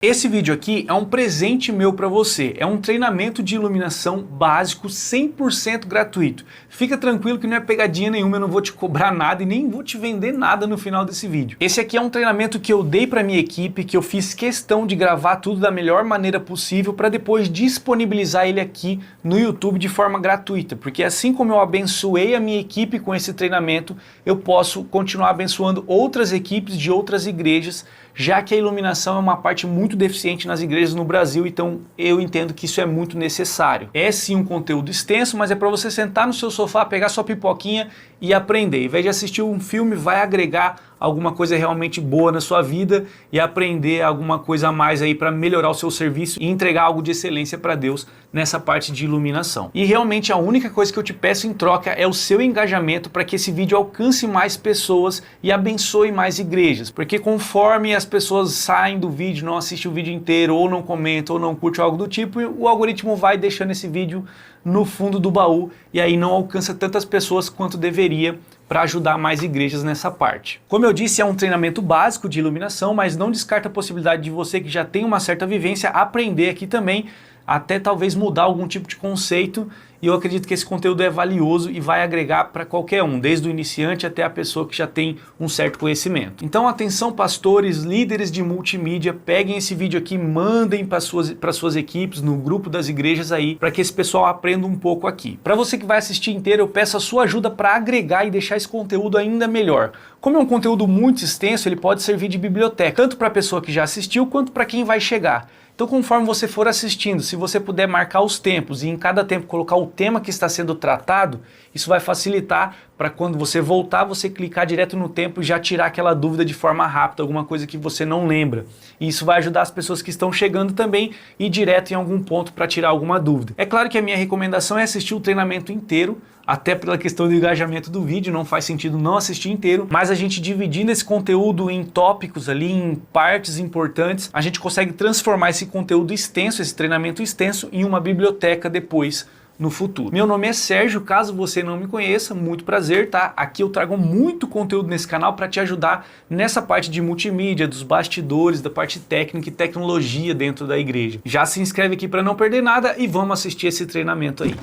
Esse vídeo aqui é um presente meu para você, é um treinamento de iluminação básico 100% gratuito. Fica tranquilo que não é pegadinha nenhuma, eu não vou te cobrar nada e nem vou te vender nada no final desse vídeo. Esse aqui é um treinamento que eu dei para minha equipe, que eu fiz questão de gravar tudo da melhor maneira possível para depois disponibilizar ele aqui no YouTube de forma gratuita, porque assim como eu abençoei a minha equipe com esse treinamento, eu posso continuar abençoando outras equipes de outras igrejas, já que a iluminação é uma parte muito deficiente nas igrejas no Brasil, então eu entendo que isso é muito necessário. É sim um conteúdo extenso, mas é para você sentar no seu sofá, pegar sua pipoquinha e aprender. Em vez de assistir um filme, vai agregar alguma coisa realmente boa na sua vida e aprender alguma coisa a mais aí para melhorar o seu serviço e entregar algo de excelência para Deus nessa parte de iluminação. E realmente a única coisa que eu te peço em troca é o seu engajamento para que esse vídeo alcance mais pessoas e abençoe mais igrejas, porque conforme as pessoas saem do vídeo, não assistem o vídeo inteiro, ou não comentam, ou não curtem algo do tipo, o algoritmo vai deixando esse vídeo no fundo do baú e aí não alcança tantas pessoas quanto deveria para ajudar mais igrejas nessa parte. Como eu disse, é um treinamento básico de iluminação, mas não descarta a possibilidade de você que já tem uma certa vivência aprender aqui também, até talvez mudar algum tipo de conceito, e eu acredito que esse conteúdo é valioso e vai agregar para qualquer um, desde o iniciante até a pessoa que já tem um certo conhecimento. Então atenção pastores, líderes de multimídia, peguem esse vídeo aqui, mandem para suas equipes, no grupo das igrejas aí, para que esse pessoal aprenda um pouco aqui. Para você que vai assistir inteiro, eu peço a sua ajuda para agregar e deixar esse conteúdo ainda melhor. Como é um conteúdo muito extenso, ele pode servir de biblioteca, tanto para a pessoa que já assistiu, quanto para quem vai chegar. Então, conforme você for assistindo, se você puder marcar os tempos e em cada tempo colocar o tema que está sendo tratado, isso vai facilitar para quando você voltar, você clicar direto no tempo e já tirar aquela dúvida de forma rápida, alguma coisa que você não lembra. E isso vai ajudar as pessoas que estão chegando também a ir direto em algum ponto para tirar alguma dúvida. É claro que a minha recomendação é assistir o treinamento inteiro, até pela questão do engajamento do vídeo, não faz sentido não assistir inteiro, mas a gente dividindo esse conteúdo em tópicos ali, em partes importantes, a gente consegue transformar esse conteúdo extenso, esse treinamento extenso, em uma biblioteca depois no futuro. Meu nome é Sérgio, caso você não me conheça, muito prazer, tá? Aqui eu trago muito conteúdo nesse canal para te ajudar nessa parte de multimídia, dos bastidores, da parte técnica e tecnologia dentro da igreja. Já se inscreve aqui para não perder nada e vamos assistir esse treinamento aí.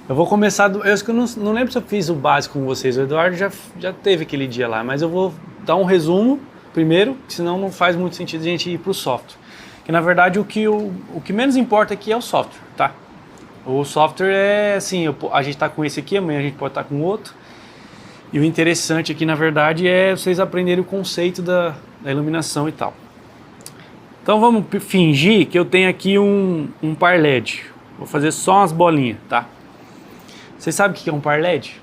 Eu vou começar, eu acho que eu não lembro se eu fiz o básico com vocês, o Eduardo já teve aquele dia lá, mas eu vou dar um resumo primeiro, senão não faz muito sentido a gente ir para o software. Que na verdade o que menos importa aqui é o software, tá? O software é assim, a gente tá com esse aqui, amanhã a gente pode estar com outro. E o interessante aqui na verdade é vocês aprenderem o conceito da iluminação e tal. Então vamos fingir que eu tenho aqui um par LED. Vou fazer só umas bolinhas, tá? Vocês sabem o que é um par LED?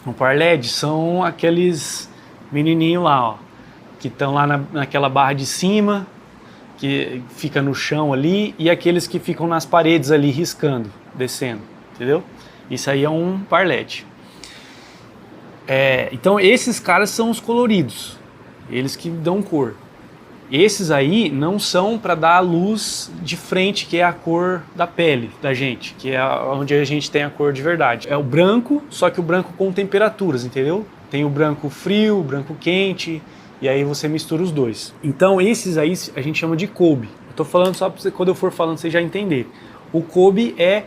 Um par LED são aqueles menininhos lá, ó, que estão lá naquela barra de cima, que fica no chão ali, e aqueles que ficam nas paredes ali riscando, descendo, entendeu? Isso aí é um par LED. Então esses caras são os coloridos, eles que dão cor. Esses aí não são para dar a luz de frente, que é a cor da pele da gente, que é onde a gente tem a cor de verdade. É o branco, só que o branco com temperaturas, entendeu? Tem o branco frio, o branco quente, e aí você mistura os dois. Então esses aí a gente chama de Cobe. Eu tô falando só para você, quando eu for falando você já entender. O Cobe é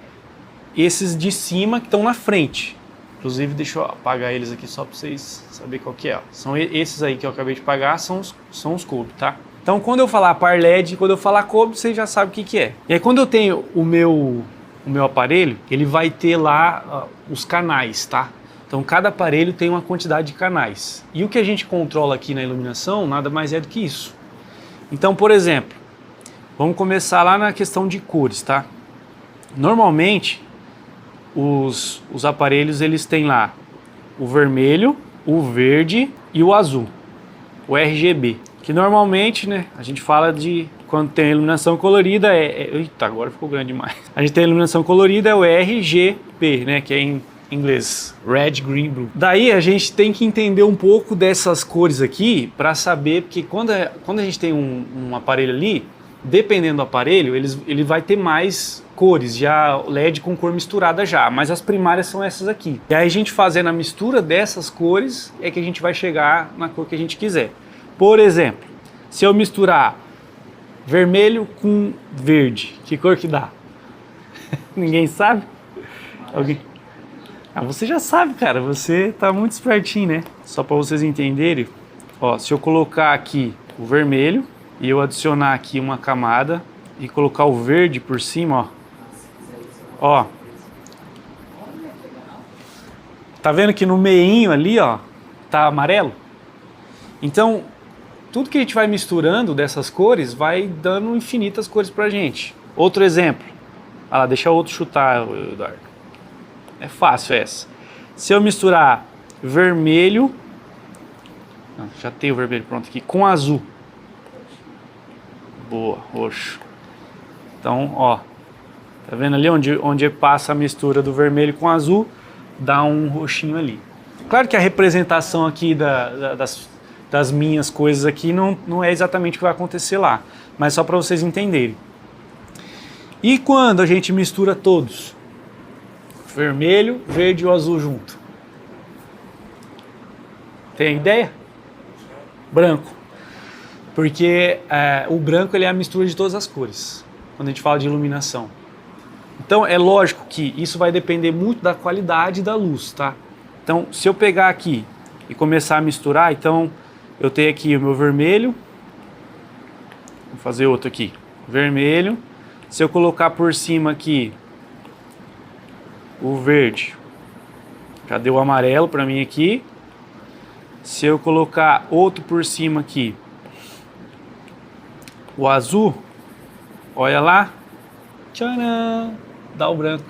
esses de cima que estão na frente. Inclusive deixa eu apagar eles aqui só para vocês saberem qual que é. São esses aí que eu acabei de apagar, são os Cobe, tá? Então quando eu falar par LED, quando eu falar Cobe, você já sabe o que é. E aí quando eu tenho o meu aparelho, ele vai ter lá os canais, tá? Então cada aparelho tem uma quantidade de canais. E o que a gente controla aqui na iluminação nada mais é do que isso. Então, por exemplo, vamos começar lá na questão de cores, tá? Normalmente, os aparelhos eles têm lá o vermelho, o verde e o azul, o RGB. Que normalmente, né, a gente fala de quando tem iluminação colorida eita, agora ficou grande demais. A gente tem iluminação colorida é o RGB, né, que é em inglês, Red, Green, Blue. Daí a gente tem que entender um pouco dessas cores aqui para saber, porque quando a gente tem um aparelho ali, dependendo do aparelho, ele vai ter mais cores, já LED com cor misturada já, mas as primárias são essas aqui. E aí a gente fazendo a mistura dessas cores é que a gente vai chegar na cor que a gente quiser. Por exemplo, se eu misturar Vermelho com verde, que cor que dá? Ninguém sabe? Alguém? Ah, você já sabe, cara, você tá muito espertinho, né? Só para vocês entenderem, ó, se eu colocar aqui o vermelho e eu adicionar aqui uma camada e colocar o verde por cima, ó. Tá vendo que no meinho ali, ó, tá amarelo? Então, tudo que a gente vai misturando dessas cores vai dando infinitas cores pra gente. Outro exemplo. Ah lá, deixa outro chutar, Eduardo. É fácil essa. Se eu misturar vermelho, já tenho o vermelho pronto aqui, com azul. Boa, roxo. Então, ó, tá vendo ali onde passa a mistura do vermelho com azul, dá um roxinho ali. Claro que a representação aqui das minhas coisas aqui não é exatamente o que vai acontecer lá, mas só para vocês entenderem. E quando a gente mistura todos? Vermelho, verde e o azul junto. Tem ideia? Branco. Porque o branco ele é a mistura de todas as cores, quando a gente fala de iluminação. Então é lógico que isso vai depender muito da qualidade da luz, tá? Então se eu pegar aqui e começar a misturar, então eu tenho aqui o meu vermelho, vou fazer outro aqui, vermelho. Se eu colocar por cima aqui o verde, já deu o amarelo para mim aqui. Se eu colocar outro por cima aqui, o azul, olha lá, tcharam, dá o branco.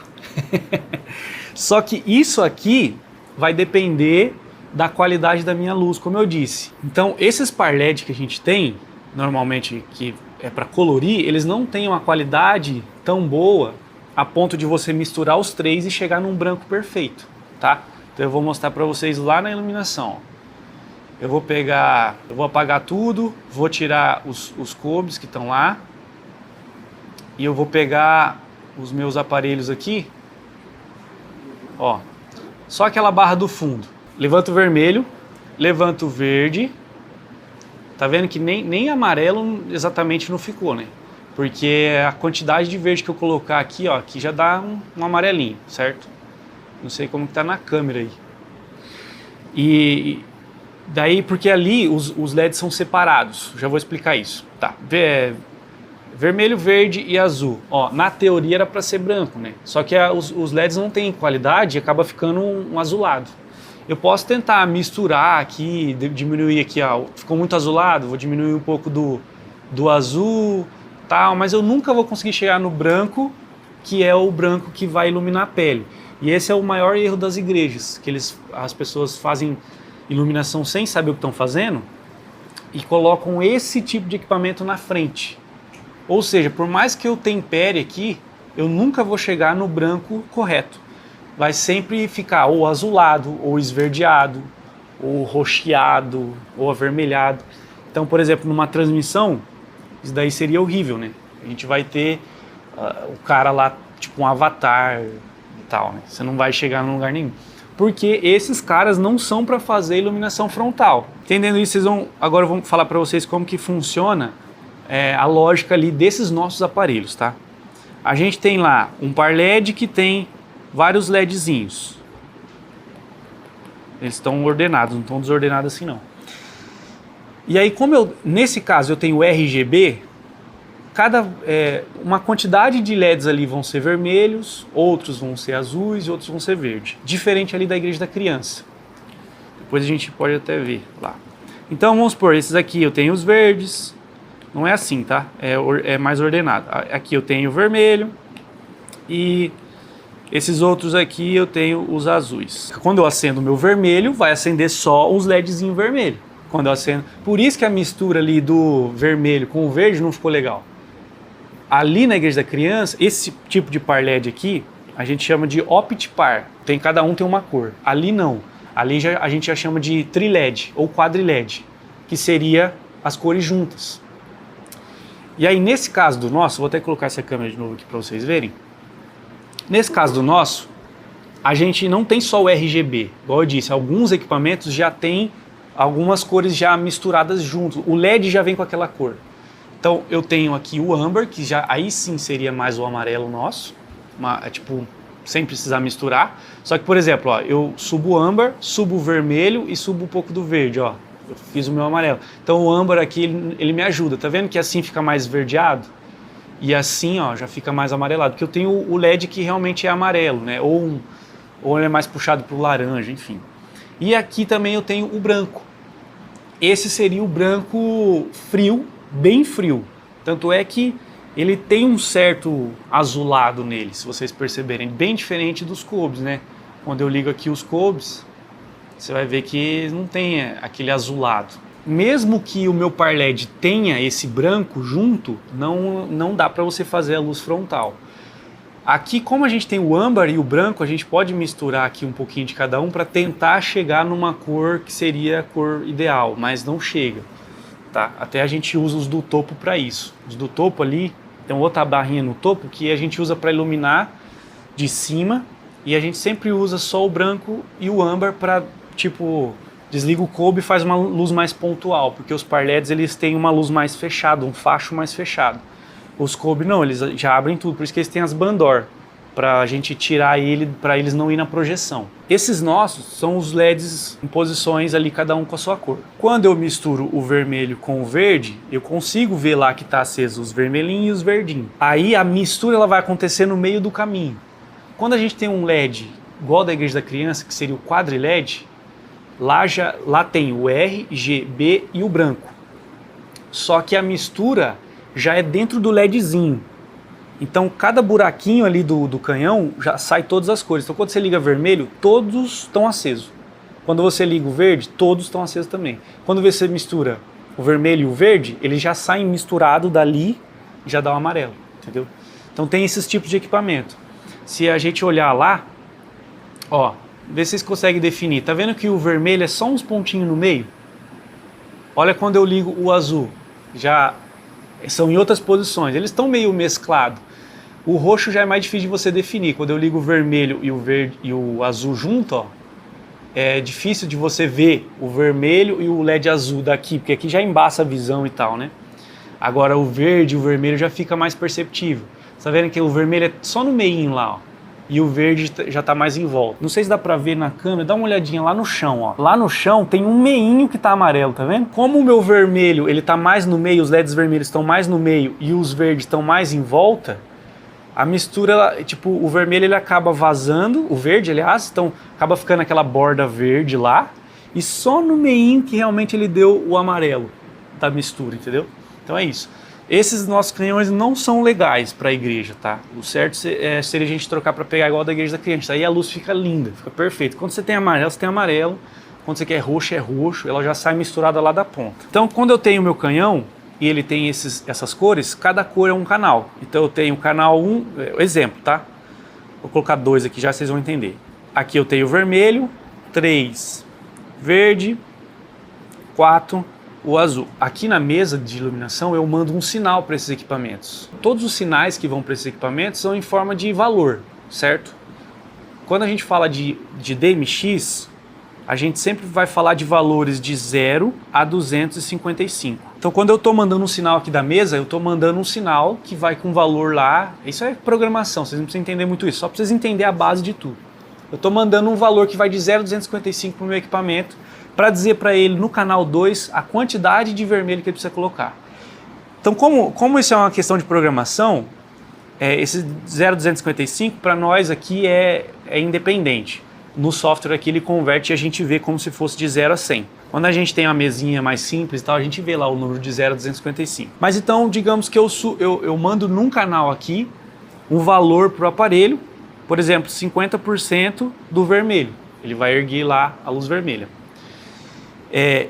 Só que isso aqui vai depender da qualidade da minha luz, como eu disse. Então esses par LED que a gente tem, normalmente que é para colorir, eles não têm uma qualidade tão boa a ponto de você misturar os três e chegar num branco perfeito, tá? Então eu vou mostrar para vocês lá na iluminação. Eu vou apagar tudo, vou tirar os cobres que estão lá e eu vou pegar os meus aparelhos aqui, ó, só aquela barra do fundo. Levanto o vermelho, levanto o verde, tá vendo que nem amarelo exatamente não ficou, né? Porque a quantidade de verde que eu colocar aqui, ó, aqui já dá um amarelinho, certo? Não sei como que tá na câmera aí. E daí, porque ali os LEDs são separados, já vou explicar isso. Tá, vermelho, verde e azul. Ó, na teoria era para ser branco, né? Só que os LEDs não têm qualidade e acaba ficando um azulado. Eu posso tentar misturar aqui, diminuir aqui, ó, ficou muito azulado, vou diminuir um pouco do azul, tal, mas eu nunca vou conseguir chegar no branco, que é o branco que vai iluminar a pele. E esse é o maior erro das igrejas, que as pessoas fazem iluminação sem saber o que estão fazendo e colocam esse tipo de equipamento na frente. Ou seja, por mais que eu tempere aqui, eu nunca vou chegar no branco correto. Vai sempre ficar ou azulado, ou esverdeado, ou roxeado, ou avermelhado. Então, por exemplo, numa transmissão, isso daí seria horrível, né? A gente vai ter o cara lá, tipo um avatar e tal, né? Você não vai chegar num lugar nenhum. Porque esses caras não são para fazer iluminação frontal. Entendendo isso, agora eu vou falar para vocês como que funciona a lógica ali desses nossos aparelhos, tá? A gente tem lá um par LED que tem vários LEDzinhos. Eles estão ordenados, não estão desordenados assim não. E aí, nesse caso eu tenho RGB, uma quantidade de LEDs ali vão ser vermelhos, outros vão ser azuis e outros vão ser verdes. Diferente ali da Igreja da Criança. Depois a gente pode até ver lá. Então vamos supor, esses aqui eu tenho os verdes, não é assim, tá? É mais ordenado. Aqui eu tenho o vermelho e esses outros aqui eu tenho os azuis. Quando eu acendo o meu vermelho, vai acender só os LEDzinhos vermelhos. Quando eu acendo. Por isso que a mistura ali do vermelho com o verde não ficou legal. Ali na Igreja da Criança, esse tipo de par LED aqui, a gente chama de OptiPar. Cada um tem uma cor. Ali não. Ali a gente já chama de tri-LED ou quadri-LED, que seria as cores juntas. E aí nesse caso do nosso, vou até colocar essa câmera de novo aqui para vocês verem. Nesse caso do nosso, a gente não tem só o RGB. Igual eu disse, alguns equipamentos já tem algumas cores já misturadas juntos. O LED já vem com aquela cor. Então eu tenho aqui o âmbar, que já aí sim seria mais o amarelo nosso, tipo, sem precisar misturar. Só que, por exemplo, ó, eu subo o âmbar, subo o vermelho e subo um pouco do verde, ó. Eu fiz o meu amarelo. Então o âmbar aqui, ele me ajuda. Tá vendo que assim fica mais esverdeado? E assim, ó, já fica mais amarelado. Porque eu tenho o LED que realmente é amarelo, né? Ou ele é mais puxado para o laranja, enfim. E aqui também eu tenho o branco. Esse seria o branco frio, bem frio. Tanto é que ele tem um certo azulado nele, se vocês perceberem. Bem diferente dos cobes, né? Quando eu ligo aqui os cobes, você vai ver que não tem aquele azulado. Mesmo que o meu par LED tenha esse branco junto, não dá para você fazer a luz frontal. Aqui, como a gente tem o âmbar e o branco, a gente pode misturar aqui um pouquinho de cada um para tentar chegar numa cor que seria a cor ideal, mas não chega, tá? Até a gente usa os do topo para isso. Os do topo ali, tem outra barrinha no topo que a gente usa para iluminar de cima, e a gente sempre usa só o branco e o âmbar para, tipo, desliga o coube e faz uma luz mais pontual, porque os par LEDs eles têm uma luz mais fechada, um facho mais fechado. Os coube não, eles já abrem tudo, por isso que eles têm as bandor, para a gente tirar ele, para eles não ir na projeção. Esses nossos são os LEDs em posições ali, cada um com a sua cor. Quando eu misturo o vermelho com o verde, eu consigo ver lá que está aceso os vermelhinhos e os verdinhos. Aí a mistura ela vai acontecer no meio do caminho. Quando a gente tem um LED igual da Igreja da Criança, que seria o quadri LED, lá tem o R, G, B e o branco. Só que a mistura já é dentro do LEDzinho. Então cada buraquinho ali do canhão já sai todas as cores. Então quando você liga vermelho, todos estão acesos. Quando você liga o verde, todos estão acesos também. Quando você mistura o vermelho e o verde, eles já saem misturados dali e já dá o amarelo, entendeu? Então tem esses tipos de equipamento. Se a gente olhar lá, ó, vê se vocês conseguem definir. Tá vendo que o vermelho é só uns pontinhos no meio? Olha quando eu ligo o azul, já são em outras posições. Eles estão meio mesclados. O roxo já é mais difícil de você definir. Quando eu ligo o vermelho e o verde e o azul junto, ó, é difícil de você ver o vermelho e o LED azul daqui, porque aqui já embaça a visão e tal, né? Agora o verde e o vermelho já fica mais perceptível. Você tá vendo que o vermelho é só no meinho lá, ó, e o verde já tá mais em volta. Não sei se dá pra ver na câmera, dá uma olhadinha lá no chão, ó. Lá no chão tem um meinho que tá amarelo, tá vendo? Como o meu vermelho, ele tá mais no meio, os LEDs vermelhos estão mais no meio e os verdes estão mais em volta, a mistura, tipo, o vermelho ele acaba vazando, o verde, aliás, então acaba ficando aquela borda verde lá, e só no meinho que realmente ele deu o amarelo da mistura, entendeu? Então é isso. Esses nossos canhões não são legais para a igreja, tá? O certo seria a gente trocar para pegar igual da Igreja da Criança. Aí a luz fica linda, fica perfeita. Quando você tem amarelo, você tem amarelo. Quando você quer roxo, é roxo. Ela já sai misturada lá da ponta. Então, quando eu tenho o meu canhão e ele tem essas cores, cada cor é um canal. Então eu tenho o canal 1, exemplo, tá? Vou colocar 2 aqui já, vocês vão entender. Aqui eu tenho vermelho, 3 verde, 4 o azul. Aqui na mesa de iluminação eu mando um sinal para esses equipamentos. Todos os sinais que vão para esses equipamentos são em forma de valor, certo? Quando a gente fala de DMX, a gente sempre vai falar de valores de 0 a 255. Então quando eu estou mandando um sinal aqui da mesa, eu estou mandando um sinal que vai com valor lá. Isso é programação, vocês não precisam entender muito isso, só para vocês entenderem a base de tudo. Eu estou mandando um valor que vai de 0 a 255 para o meu equipamento, para dizer para ele no canal 2 a quantidade de vermelho que ele precisa colocar. Então como isso é uma questão de programação, esse 0,255 para nós aqui é independente. No software aqui ele converte e a gente vê como se fosse de 0 a 100. Quando a gente tem uma mesinha mais simples e tal, a gente vê lá o número de 0 a 255. Mas então digamos que eu mando num canal aqui um valor para o aparelho, por exemplo, 50% do vermelho. Ele vai erguer lá a luz vermelha.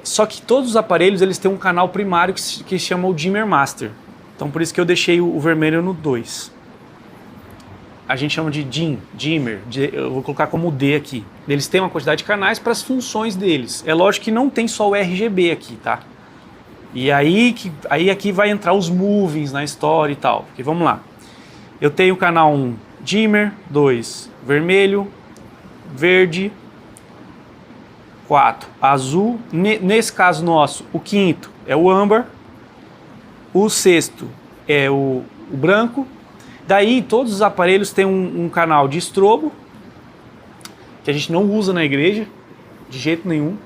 Só que todos os aparelhos eles têm um canal primário que se chama o Dimmer Master. Então por isso que eu deixei o vermelho no 2. A gente chama de Dimmer, eu vou colocar como D aqui. Eles têm uma quantidade de canais para as funções deles. É lógico que não tem só o RGB aqui, tá? E aí aqui vai entrar os movings na história e tal. Porque vamos lá. Eu tenho o canal 1 Dimmer, 2 vermelho, verde, 4 azul, nesse caso nosso o quinto é o âmbar, O sexto é o branco. Daí todos os aparelhos têm um canal de estrobo, que a gente não usa na igreja, de jeito nenhum.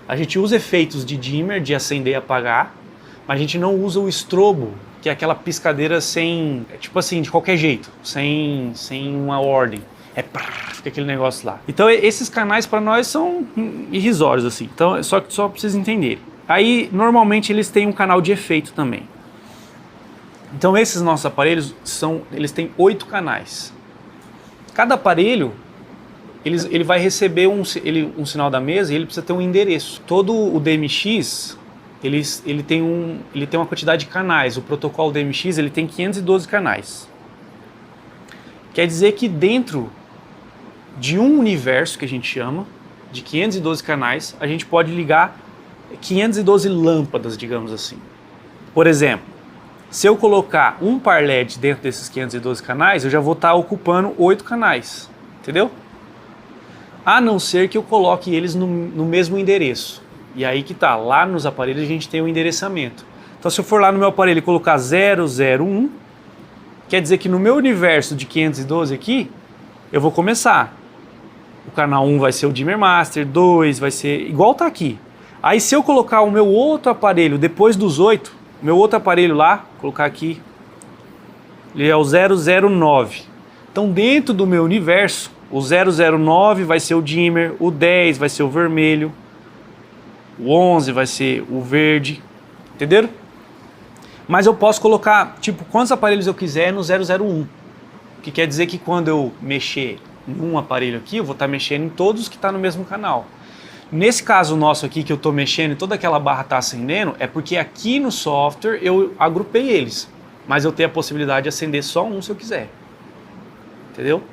A gente usa efeitos de dimmer, de acender e apagar, mas a gente não usa o estrobo, que é aquela piscadeira sem, tipo assim, de qualquer jeito, sem uma ordem. Fica aquele negócio lá. Então esses canais para nós são irrisórios assim. Então só para vocês entenderem. Aí normalmente eles têm um canal de efeito também. Então esses nossos aparelhos eles têm 8 canais. Cada aparelho ele vai receber um sinal da mesa e ele precisa ter um endereço. Todo o DMX ele tem uma quantidade de canais. O protocolo DMX ele tem 512 canais. Quer dizer que dentro de um universo que a gente chama de 512 canais, a gente pode ligar 512 lâmpadas, digamos assim. Por exemplo, se eu colocar um par LED dentro desses 512 canais, eu já vou estar ocupando 8 canais, entendeu? A não ser que eu coloque eles no mesmo endereço. E aí que tá, lá nos aparelhos a gente tem o endereçamento. Então se eu for lá no meu aparelho e colocar 001, quer dizer que no meu universo de 512 aqui, eu vou começar. O canal 1 vai ser o Dimmer Master, 2 vai ser igual tá aqui. Aí se eu colocar o meu outro aparelho depois dos 8, meu outro aparelho lá, colocar aqui, ele é o 009. Então dentro do meu universo, o 009 vai ser o dimmer, o 10 vai ser o vermelho, o 11 vai ser o verde, entenderam? Mas eu posso colocar, tipo, quantos aparelhos eu quiser no 001, que quer dizer que quando eu mexer em um aparelho aqui, eu vou estar mexendo em todos que estão no mesmo canal. Nesse caso nosso aqui, que eu estou mexendo e toda aquela barra está acendendo, é porque aqui no software eu agrupei eles, mas eu tenho a possibilidade de acender só um se eu quiser, entendeu?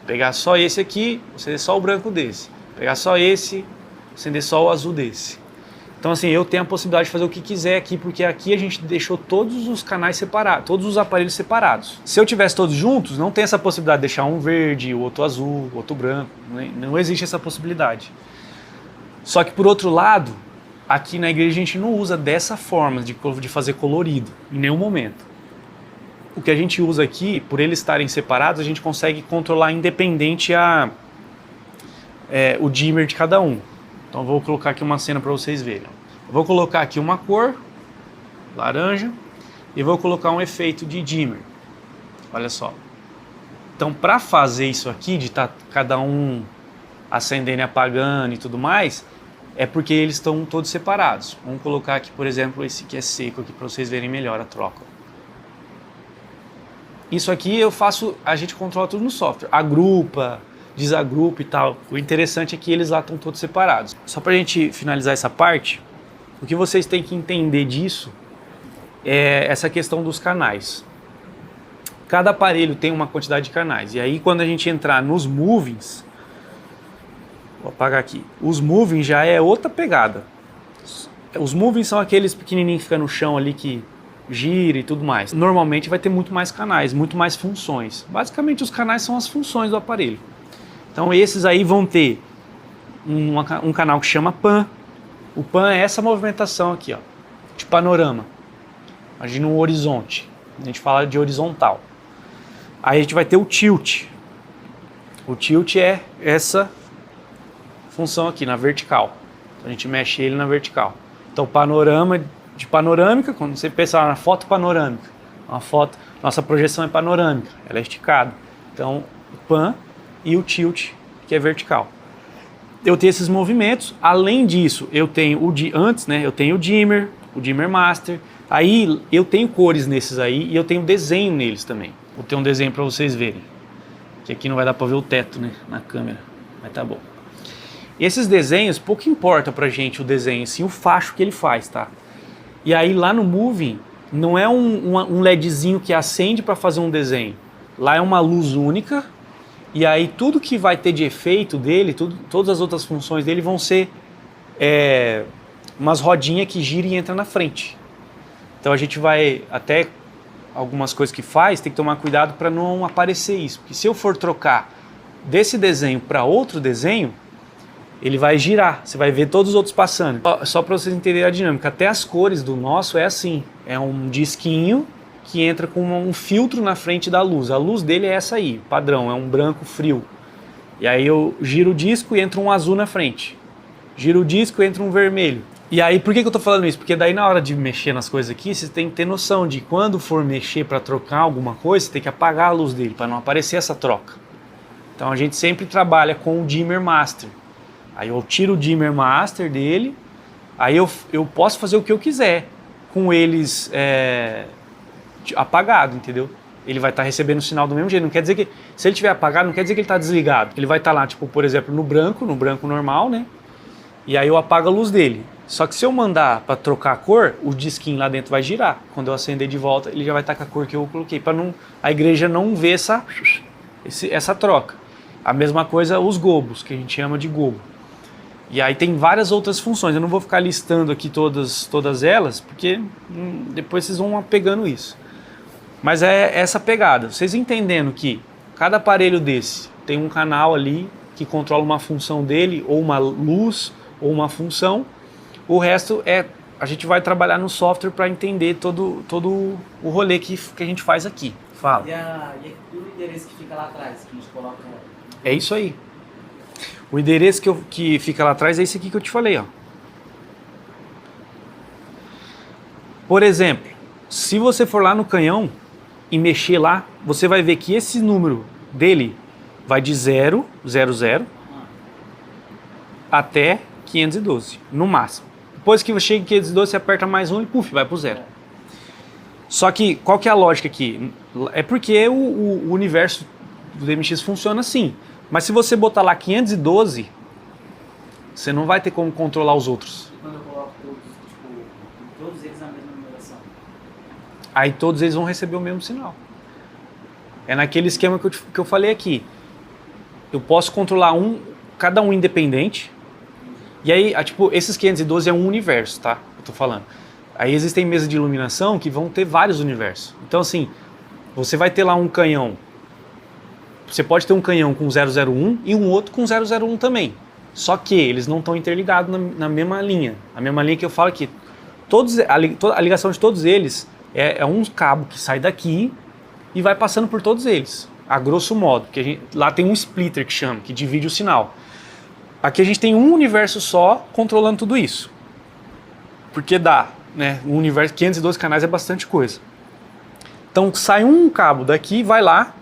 Pegar só esse aqui, acender só o branco desse, pegar só esse, acender só o azul desse. Então assim, eu tenho a possibilidade de fazer o que quiser aqui, porque aqui a gente deixou todos os canais separados, todos os aparelhos separados. Se eu tivesse todos juntos, não tem essa possibilidade de deixar um verde, o outro azul, o outro branco, não existe essa possibilidade. Só que por outro lado, aqui na igreja a gente não usa dessa forma de fazer colorido, em nenhum momento. O que a gente usa aqui, por eles estarem separados, a gente consegue controlar independente o dimmer de cada um. Então eu vou colocar aqui uma cena para vocês verem. Eu vou colocar aqui uma cor, laranja, e vou colocar um efeito de dimmer. Olha só. Então para fazer isso aqui, de estar cada um acendendo e apagando e tudo mais, é porque eles estão todos separados. Vamos colocar aqui, por exemplo, esse que é seco aqui para vocês verem melhor a troca. Isso aqui a gente controla tudo no software, agrupa, desagrupa e tal. O interessante é que eles lá estão todos separados. Só para a gente finalizar essa parte, o que vocês têm que entender disso é essa questão dos canais. Cada aparelho tem uma quantidade de canais, e aí quando a gente entrar nos movings, vou apagar aqui, os movings já é outra pegada. Os movings são aqueles pequenininhos que ficam no chão ali que gira e tudo mais. Normalmente vai ter muito mais canais, muito mais funções. Basicamente os canais são as funções do aparelho. Então esses aí vão ter um canal que chama pan. O pan é essa movimentação aqui, ó, de panorama. Imagina um horizonte. A gente fala de horizontal. Aí a gente vai ter o tilt. O tilt é essa função aqui na vertical. Então a gente mexe ele na vertical. Então panorama de panorâmica, quando você pensar na foto panorâmica, nossa projeção é panorâmica, ela é esticada. Então o pan e o tilt, que é vertical. Eu tenho esses movimentos. Além disso, eu tenho eu tenho o dimmer master. Aí eu tenho cores nesses aí e eu tenho desenho neles também. Vou ter um desenho para vocês verem. Que aqui não vai dar para ver o teto, né, na câmera, mas tá bom. Esses desenhos, pouco importa pra gente o desenho, sim, o facho que ele faz, tá? E aí lá no Moving, não é um LEDzinho que acende para fazer um desenho. Lá é uma luz única, e aí tudo que vai ter de efeito dele, todas as outras funções dele vão ser umas rodinhas que giram e entram na frente. Então a gente vai, até algumas coisas que faz, tem que tomar cuidado para não aparecer isso. Porque se eu for trocar desse desenho para outro desenho, ele vai girar, você vai ver todos os outros passando. Só para vocês entenderem a dinâmica, até as cores do nosso é assim, é um disquinho que entra com um filtro na frente da luz. A luz dele é essa aí, padrão, é um branco frio. E aí eu giro o disco e entra um azul na frente. Giro o disco e entra um vermelho. E aí, por que eu tô falando isso? Porque daí na hora de mexer nas coisas aqui, você tem que ter noção de quando for mexer para trocar alguma coisa, você tem que apagar a luz dele, para não aparecer essa troca. Então a gente sempre trabalha com o dimmer master. Aí eu tiro o dimmer master dele, aí eu posso fazer o que eu quiser com eles apagado, entendeu? Ele vai estar recebendo o sinal do mesmo jeito. Não quer dizer que, se ele estiver apagado, não quer dizer que ele está desligado. Ele vai estar lá, tipo, por exemplo, no branco normal, né? E aí eu apago a luz dele. Só que se eu mandar para trocar a cor, o disquinho lá dentro vai girar. Quando eu acender de volta, ele já vai estar com a cor que eu coloquei, para a igreja não ver essa troca. A mesma coisa os gobos, que a gente chama de gobo. E aí tem várias outras funções. Eu não vou ficar listando aqui todas elas, porque depois vocês vão pegando isso. Mas é essa pegada. Vocês entendendo que cada aparelho desse tem um canal ali que controla uma função dele, ou uma luz, ou uma função. O resto a gente vai trabalhar no software para entender todo o rolê que a gente faz aqui. Fala. E o endereço que fica lá atrás, que a gente coloca... É isso aí. O endereço que fica lá atrás é esse aqui que eu te falei, ó. Por exemplo, se você for lá no canhão e mexer lá, você vai ver que esse número dele vai de 000 até 512, no máximo. Depois que chega em 512, você aperta mais um e puf, vai pro 0. Só que, qual que é a lógica aqui? É porque o universo do DMX funciona assim. Mas se você botar lá 512, você não vai ter como controlar os outros. Quando eu coloco todos eles na mesma numeração? Aí todos eles vão receber o mesmo sinal. É naquele esquema que eu falei aqui. Eu posso controlar cada um independente. E aí, tipo, esses 512 é um universo, tá? Eu tô falando. Aí existem mesas de iluminação que vão ter vários universos. Então, assim, você vai ter lá um canhão. Você pode ter um canhão com 001 e um outro com 001 também. Só que eles não estão interligados na mesma linha. A mesma linha que eu falo aqui. A ligação de todos eles é um cabo que sai daqui e vai passando por todos eles. A grosso modo. Porque lá tem um splitter que chama, que divide o sinal. Aqui a gente tem um universo só controlando tudo isso. Porque dá, né? Um universo, 512 canais é bastante coisa. Então sai um cabo daqui, vai lá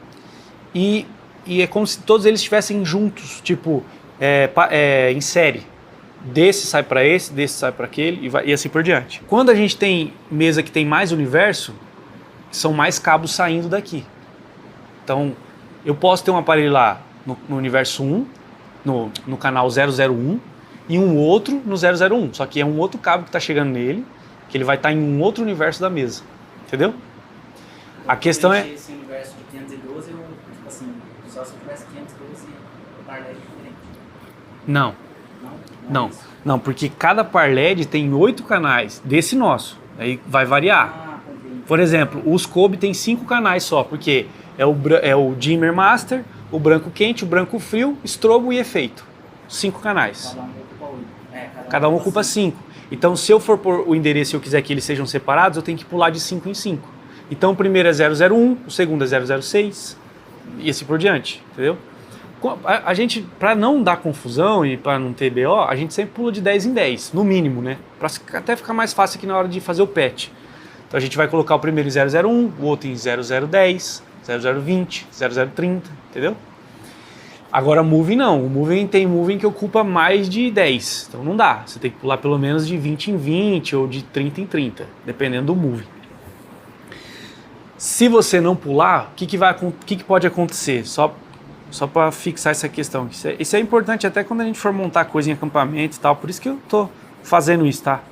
e é como se todos eles estivessem juntos, tipo, em série. Desse sai para esse, desse sai para aquele e assim por diante. Quando a gente tem mesa que tem mais universo, são mais cabos saindo daqui. Então, eu posso ter um aparelho lá no universo 1, no canal 001, e um outro no 001. Só que é um outro cabo que está chegando nele, que ele vai estar em um outro universo da mesa. Entendeu? Então, a questão é... Esse universo de 512, tipo assim, só se eu tivesse 512 par LED diferente. Não. Não? Não, porque cada par LED tem 8 canais desse nosso. Aí vai variar. Por exemplo, o Scope tem 5 canais só, porque é o dimmer master, o branco quente, o branco frio, estrobo e efeito. 5 canais. Cada um ocupa 8. Cada um ocupa 5. Então, se eu for pôr o endereço e eu quiser que eles sejam separados, eu tenho que pular de 5 em 5. Então, o primeiro é 001, o segundo é 006 e assim por diante, entendeu? A gente, para não dar confusão e para não ter BO, a gente sempre pula de 10 em 10, no mínimo, né? Para até ficar mais fácil aqui na hora de fazer o patch. Então, a gente vai colocar o primeiro em 001, o outro em 0010, 0020, 0030, entendeu? Agora, moving não. O moving tem moving que ocupa mais de 10. Então, não dá. Você tem que pular pelo menos de 20 em 20 ou de 30 em 30, dependendo do moving. Se você não pular, o que pode acontecer? Só para fixar essa questão. Isso é importante até quando a gente for montar coisa em acampamento e tal. Por isso que eu tô fazendo isso, tá?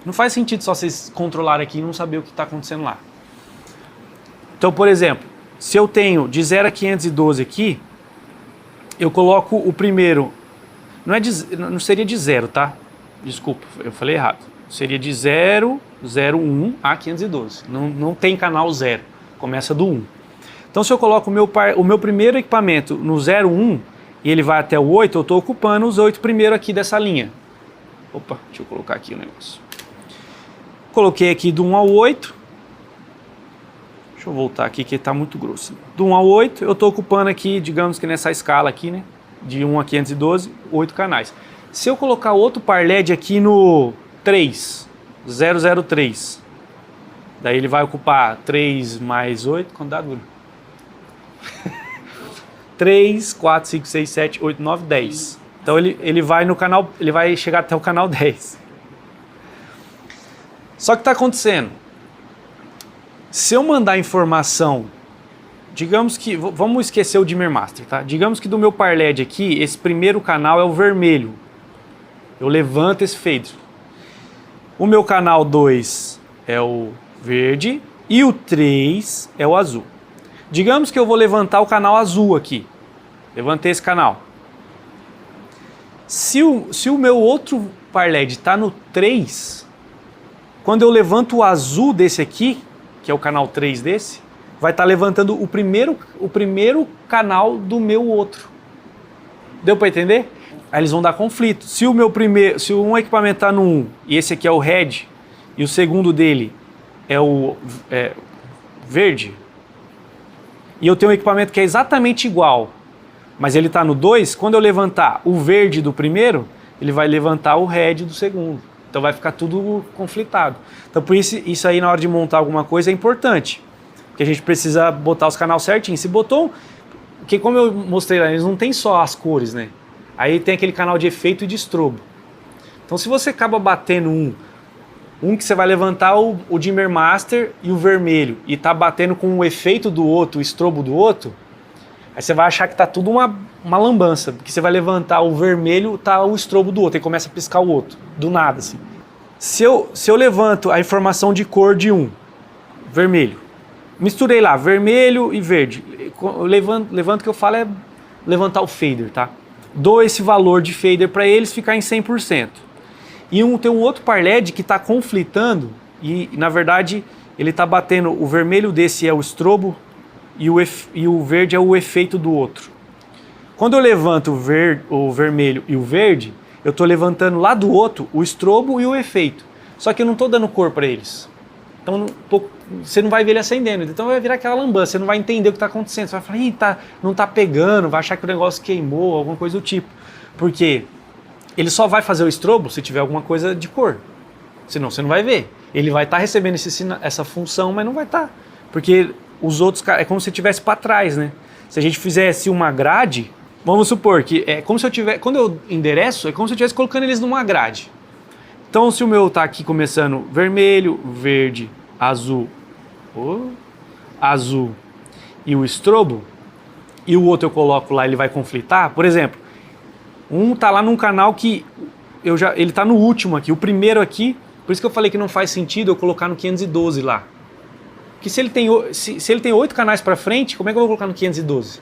Não faz sentido só vocês controlarem aqui e não saber o que está acontecendo lá. Então, por exemplo, se eu tenho de 0 a 512 aqui, eu coloco o primeiro... Não seria de 0, tá? Desculpa, eu falei errado. Seria de 001 a 512. Não tem canal 0. Começa do 1. Então, se eu coloco o meu primeiro equipamento no 01, e ele vai até o 8, eu estou ocupando os 8 primeiro aqui dessa linha. Opa, deixa eu colocar aqui o negócio. Coloquei aqui do 1 ao 8. Deixa eu voltar aqui que está muito grosso. Do 1 ao 8, eu estou ocupando aqui, digamos que nessa escala aqui, né? De 1 a 512, 8 canais. Se eu colocar outro par LED aqui no 3, 003, daí ele vai ocupar 3 mais 8, quanto dá, dura? 3, 4, 5, 6, 7, 8, 9, 10. Então ele vai no canal, ele vai chegar até o canal 10. Só que está acontecendo. Se eu mandar informação, digamos que, vamos esquecer o Dimmer Master, tá? Digamos que do meu par LED aqui, esse primeiro canal é o vermelho. Eu levanto esse fader. O meu canal 2 é o verde e o 3 é o azul. Digamos que eu vou levantar o canal azul aqui. Levantei esse canal. Se o meu outro par LED está no 3, quando eu levanto o azul desse aqui, que é o canal 3 desse, vai estar levantando o primeiro canal do meu outro. Deu para entender? Aí eles vão dar conflito. Se um equipamento está no 1 e esse aqui é o red e o segundo dele é o verde, e eu tenho um equipamento que é exatamente igual, mas ele está no 2, quando eu levantar o verde do primeiro, ele vai levantar o red do segundo. Então vai ficar tudo conflitado. Então por isso aí na hora de montar alguma coisa é importante, porque a gente precisa botar os canais certinhos. Se botou, porque como eu mostrei lá, eles não tem só as cores, né? Aí tem aquele canal de efeito e de estrobo. Então se você acaba batendo um que você vai levantar o Dimmer Master e o vermelho, e tá batendo com o efeito do outro, o estrobo do outro, aí você vai achar que tá tudo uma lambança, porque você vai levantar o vermelho, tá o estrobo do outro, e começa a piscar o outro, do nada assim. Se eu levanto a informação de cor de vermelho, misturei lá vermelho e verde, levanto que eu falo é levantar o fader, tá? Dou esse valor de fader para eles ficar em 100%. E tem um outro par LED que está conflitando e na verdade ele está batendo, o vermelho desse é o estrobo e o verde é o efeito do outro. Quando eu levanto o vermelho e o verde, eu estou levantando lá do outro o estrobo e o efeito. Só que eu não estou dando cor para eles. Então você não vai ver ele acendendo. Então vai virar aquela lambança, você não vai entender o que está acontecendo. Você vai falar, ih, não está pegando, vai achar que o negócio queimou, alguma coisa do tipo. Porque ele só vai fazer o estrobo se tiver alguma coisa de cor. Senão você não vai ver. Ele vai estar recebendo essa função, mas não vai estar. Porque os outros caras, é como se estivesse para trás, né? Se a gente fizesse uma grade, vamos supor que é como se eu tivesse, quando eu endereço, é como se eu estivesse colocando eles numa grade. Então se o meu tá aqui começando vermelho, verde, azul e o estrobo, e o outro eu coloco lá, ele vai conflitar, por exemplo, um tá lá num canal que ele tá no último aqui, o primeiro aqui, por isso que eu falei que não faz sentido eu colocar no 512 lá. Porque se ele tem 8 canais para frente, como é que eu vou colocar no 512?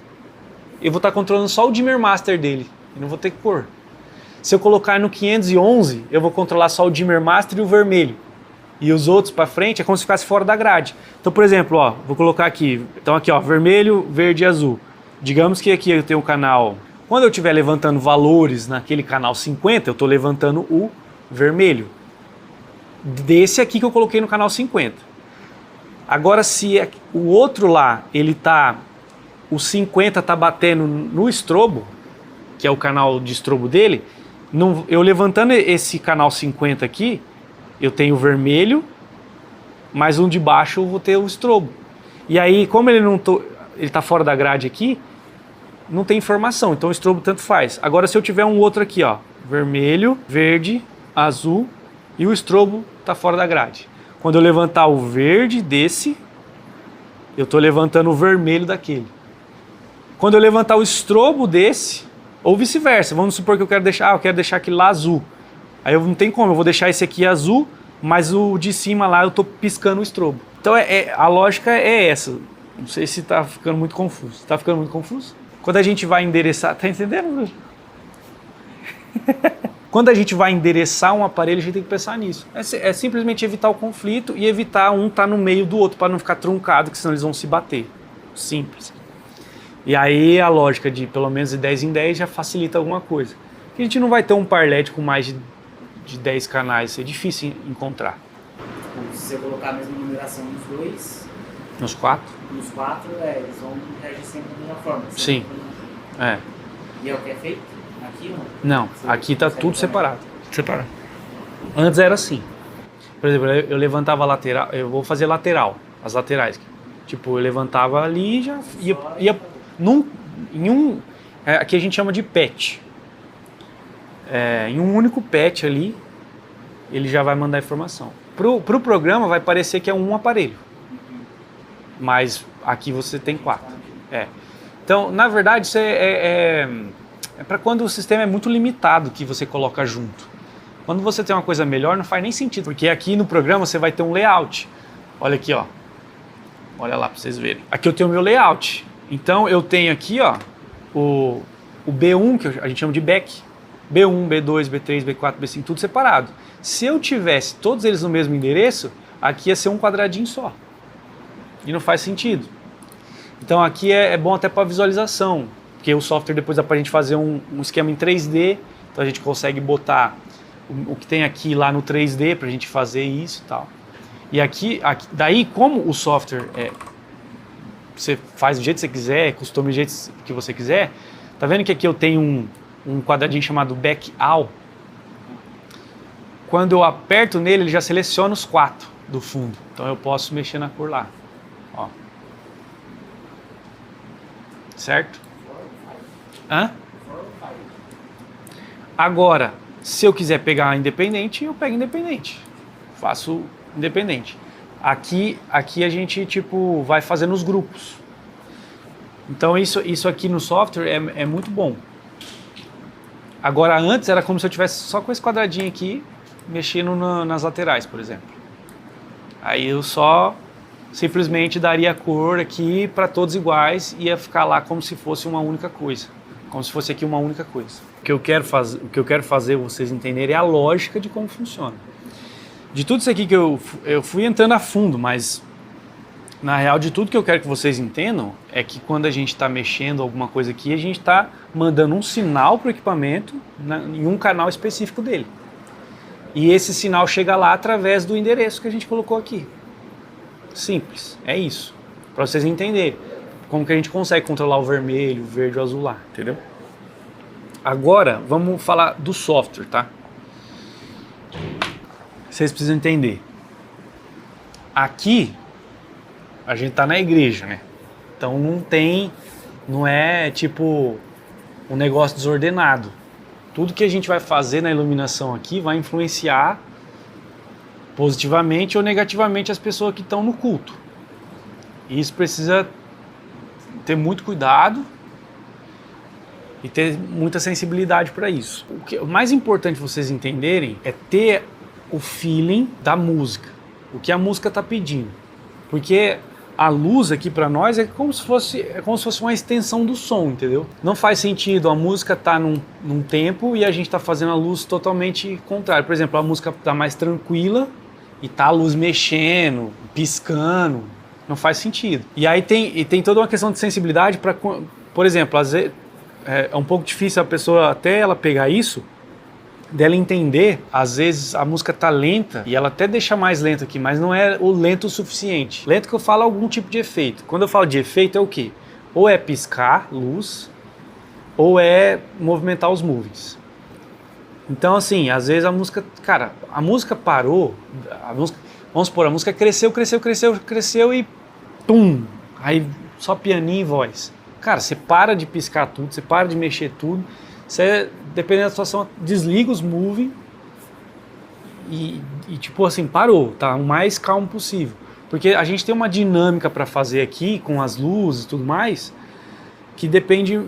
Eu vou estar controlando só o Dimmer Master dele, e não vou ter cor. Se eu colocar no 511, eu vou controlar só o Dimmer Master e o vermelho. E os outros para frente é como se ficasse fora da grade. Então, por exemplo, ó, vou colocar aqui. Então aqui, ó, vermelho, verde e azul. Digamos que aqui eu tenho um canal. Quando eu estiver levantando valores naquele canal 50, eu estou levantando o vermelho. Desse aqui que eu coloquei no canal 50. Agora, se o outro lá, o 50 tá batendo no estrobo, que é o canal de estrobo dele, eu levantando esse canal 50 aqui, eu tenho o vermelho, mais um de baixo eu vou ter o estrobo. E aí, como ele tá fora da grade aqui, não tem informação, então o estrobo tanto faz. Agora, se eu tiver um outro aqui, ó, vermelho, verde, azul, e o estrobo tá fora da grade. Quando eu levantar o verde desse, eu estou levantando o vermelho daquele. Quando eu levantar o estrobo desse, ou vice-versa, vamos supor que eu quero deixar aquele lá azul. Aí eu não tem como, eu vou deixar esse aqui azul, mas o de cima lá eu estou piscando o estrobo. Então a lógica é essa. Não sei se está ficando muito confuso. Está ficando muito confuso? Quando a gente vai endereçar... Tá entendendo? Quando a gente vai endereçar um aparelho, a gente tem que pensar nisso. É simplesmente evitar o conflito e evitar um estar no meio do outro, para não ficar truncado, que senão eles vão se bater. Simples. E aí a lógica de pelo menos de 10 em 10 já facilita alguma coisa. Porque a gente não vai ter um par LED com mais de 10 canais, é difícil encontrar. Se você colocar a mesma numeração nos dois, Nos 4? nos 4, eles vão reagir sempre da mesma forma. Sim. É. E é o que é feito? Aqui ou Não, Você aqui tá consegue tudo também? separado. Separado. Antes era assim. Por exemplo, eu levantava a lateral, eu vou fazer lateral, as laterais. Tipo, eu levantava ali e já ia aqui a gente chama de patch. Em um único patch ali, ele já vai mandar informação. Pro programa vai parecer que é um aparelho, mas aqui você tem 4. Então, na verdade, isso é para quando o sistema é muito limitado que você coloca junto. Quando você tem uma coisa melhor, não faz nem sentido, porque aqui no programa você vai ter um layout. Olha aqui, ó. Olha lá para vocês verem. Aqui eu tenho o meu layout. Então eu tenho aqui, ó, o B1, que a gente chama de back. B1, B2, B3, B4, B5, tudo separado. Se eu tivesse todos eles no mesmo endereço, aqui ia ser um quadradinho só. E não faz sentido. Então aqui é bom até para visualização, porque o software depois dá para a gente fazer um esquema em 3D, então a gente consegue botar o que tem aqui lá no 3D para a gente fazer isso e tal. E aqui, daí como o software você faz do jeito que você quiser, customiza do jeito que você quiser, tá vendo que aqui eu tenho um quadradinho chamado back all? Quando eu aperto nele, ele já seleciona os 4 do fundo, então eu posso mexer na cor lá, ó. Certo? Hã? Agora, se eu quiser pegar independente, eu pego independente. Faço independente. Aqui a gente tipo vai fazendo os grupos. Então isso aqui no software é muito bom. Agora antes era como se eu tivesse só com esse quadradinho aqui mexendo nas laterais, por exemplo. Aí eu só simplesmente daria a cor aqui para todos iguais e ia ficar lá como se fosse uma única coisa. Como se fosse aqui uma única coisa. O que eu quero fazer vocês entenderem é a lógica de como funciona. De tudo isso aqui que eu fui entrando a fundo, mas na real de tudo que eu quero que vocês entendam é que quando a gente está mexendo alguma coisa aqui, a gente está mandando um sinal para o equipamento em um canal específico dele. E esse sinal chega lá através do endereço que a gente colocou aqui. Simples, é isso. Para vocês entenderem como que a gente consegue controlar o vermelho, o verde e o azul lá, entendeu? Agora, vamos falar do software, tá? Vocês precisam entender. Aqui, a gente tá na igreja, né? Então não é tipo um negócio desordenado. Tudo que a gente vai fazer na iluminação aqui vai influenciar positivamente ou negativamente as pessoas que estão no culto. E isso precisa ter muito cuidado e ter muita sensibilidade para isso. O mais importante vocês entenderem é ter o feeling da música, o que a música está pedindo. Porque a luz aqui para nós é como se fosse uma extensão do som, entendeu? Não faz sentido a música tá num tempo e a gente tá fazendo a luz totalmente contrário. Por exemplo, a música tá mais tranquila e tá a luz mexendo, piscando, não faz sentido. E aí tem toda uma questão de sensibilidade para, por exemplo, às vezes é um pouco difícil a pessoa até ela pegar isso, dela entender, às vezes a música tá lenta e ela até deixa mais lenta aqui, mas não é o lento o suficiente. Lento que eu falo algum tipo de efeito. Quando eu falo de efeito é o quê? Ou é piscar luz, ou é movimentar os movings. Então assim, às vezes a música, cara, a música parou, vamos supor, a música cresceu e pum, aí só pianinho e voz. Cara, você para de piscar tudo, você para de mexer tudo, você, dependendo da situação, desliga os moving e tipo assim, parou, tá? O mais calmo possível. Porque a gente tem uma dinâmica para fazer aqui, com as luzes e tudo mais, que depende,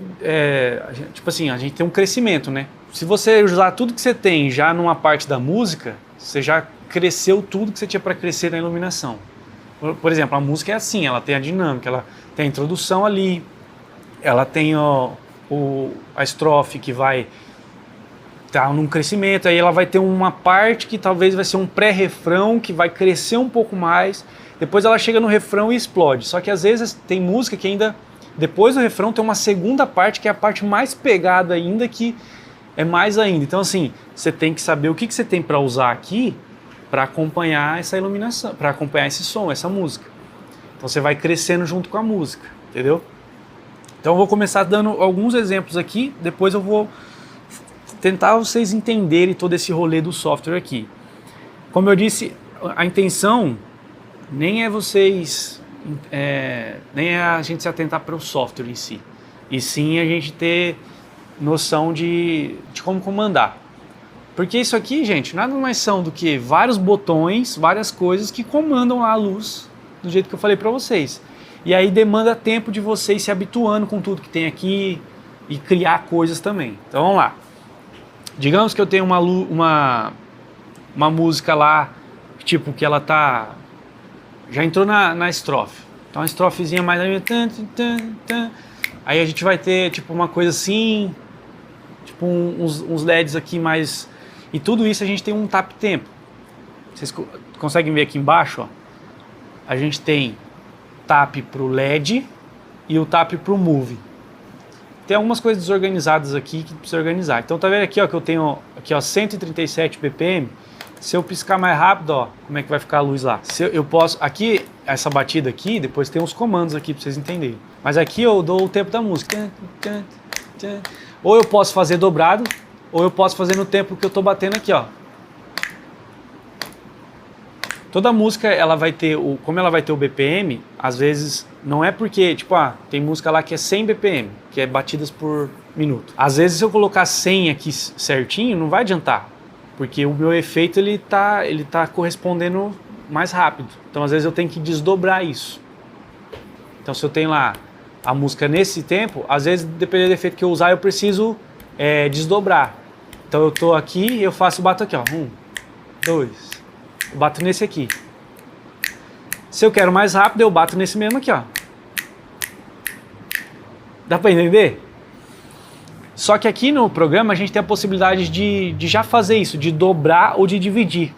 tipo assim, a gente tem um crescimento, né? Se você usar tudo que você tem já numa parte da música, você já cresceu tudo que você tinha para crescer na iluminação. Por exemplo, a música é assim, ela tem a dinâmica, ela tem a introdução ali, ela tem a estrofe que vai estar num crescimento, aí ela vai ter uma parte que talvez vai ser um pré-refrão que vai crescer um pouco mais, depois ela chega no refrão e explode. Só que às vezes tem música que ainda Depois do refrão tem uma segunda parte, que é a parte mais pegada ainda, que é mais ainda. Então assim, você tem que saber o que você tem para usar aqui para acompanhar essa iluminação, para acompanhar esse som, essa música. Então você vai crescendo junto com a música, entendeu? Então eu vou começar dando alguns exemplos aqui, depois eu vou tentar vocês entenderem todo esse rolê do software aqui. Como eu disse, a intenção nem é vocês, nem é a gente se atentar para o software em si, e sim a gente ter noção de como comandar. Porque isso aqui, gente, nada mais são do que vários botões, várias coisas que comandam lá a luz, do jeito que eu falei para vocês. E aí demanda tempo de vocês se habituando com tudo que tem aqui e criar coisas também. Então vamos lá. Digamos que eu tenho uma música lá, tipo, que ela tá... já entrou na estrofe. Então uma estrofezinha mais... Aí a gente vai ter tipo uma coisa assim, tipo uns LEDs aqui mais... E tudo isso a gente tem um tap tempo. Vocês conseguem ver aqui embaixo, ó? A gente tem tap pro LED e o tap pro move. Tem algumas coisas desorganizadas aqui que precisa organizar. Então tá vendo aqui, ó, que eu tenho aqui, ó, 137 BPM. Se eu piscar mais rápido, ó, como é que vai ficar a luz lá? Eu posso, aqui, essa batida aqui, depois tem uns comandos aqui pra vocês entenderem. Mas aqui eu dou o tempo da música. Ou eu posso fazer dobrado, ou eu posso fazer no tempo que eu tô batendo aqui, ó. Toda música, ela vai ter, como ela vai ter o BPM, às vezes, não é porque, tipo, tem música lá que é 100 BPM, que é batidas por minuto. Às vezes, se eu colocar 100 aqui certinho, não vai adiantar, porque o meu efeito, ele tá correspondendo mais rápido. Então, às vezes, eu tenho que desdobrar isso. Então, se eu tenho lá a música nesse tempo, às vezes, dependendo do efeito que eu usar, eu preciso desdobrar. Então, eu tô aqui, eu bato aqui, ó, 1, 2... Eu bato nesse aqui. Se eu quero mais rápido, eu bato nesse mesmo aqui, ó. Dá pra entender? Só que aqui no programa a gente tem a possibilidade de já fazer isso, de dobrar ou de dividir.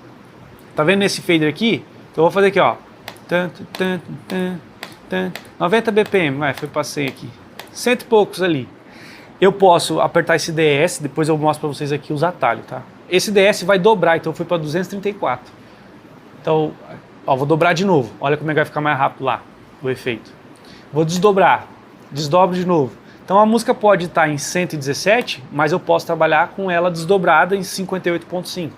Tá vendo esse fader aqui? Então eu vou fazer aqui, ó. 90 BPM, foi pra 100 aqui. 100 e poucos ali. Eu posso apertar esse DS, depois eu mostro pra vocês aqui os atalhos, tá? Esse DS vai dobrar, então eu fui pra 234. Então, ó, vou dobrar de novo. Olha como é que vai ficar mais rápido lá, o efeito. Vou desdobrar, desdobro de novo. Então a música pode estar em 117, mas eu posso trabalhar com ela desdobrada em 58.5.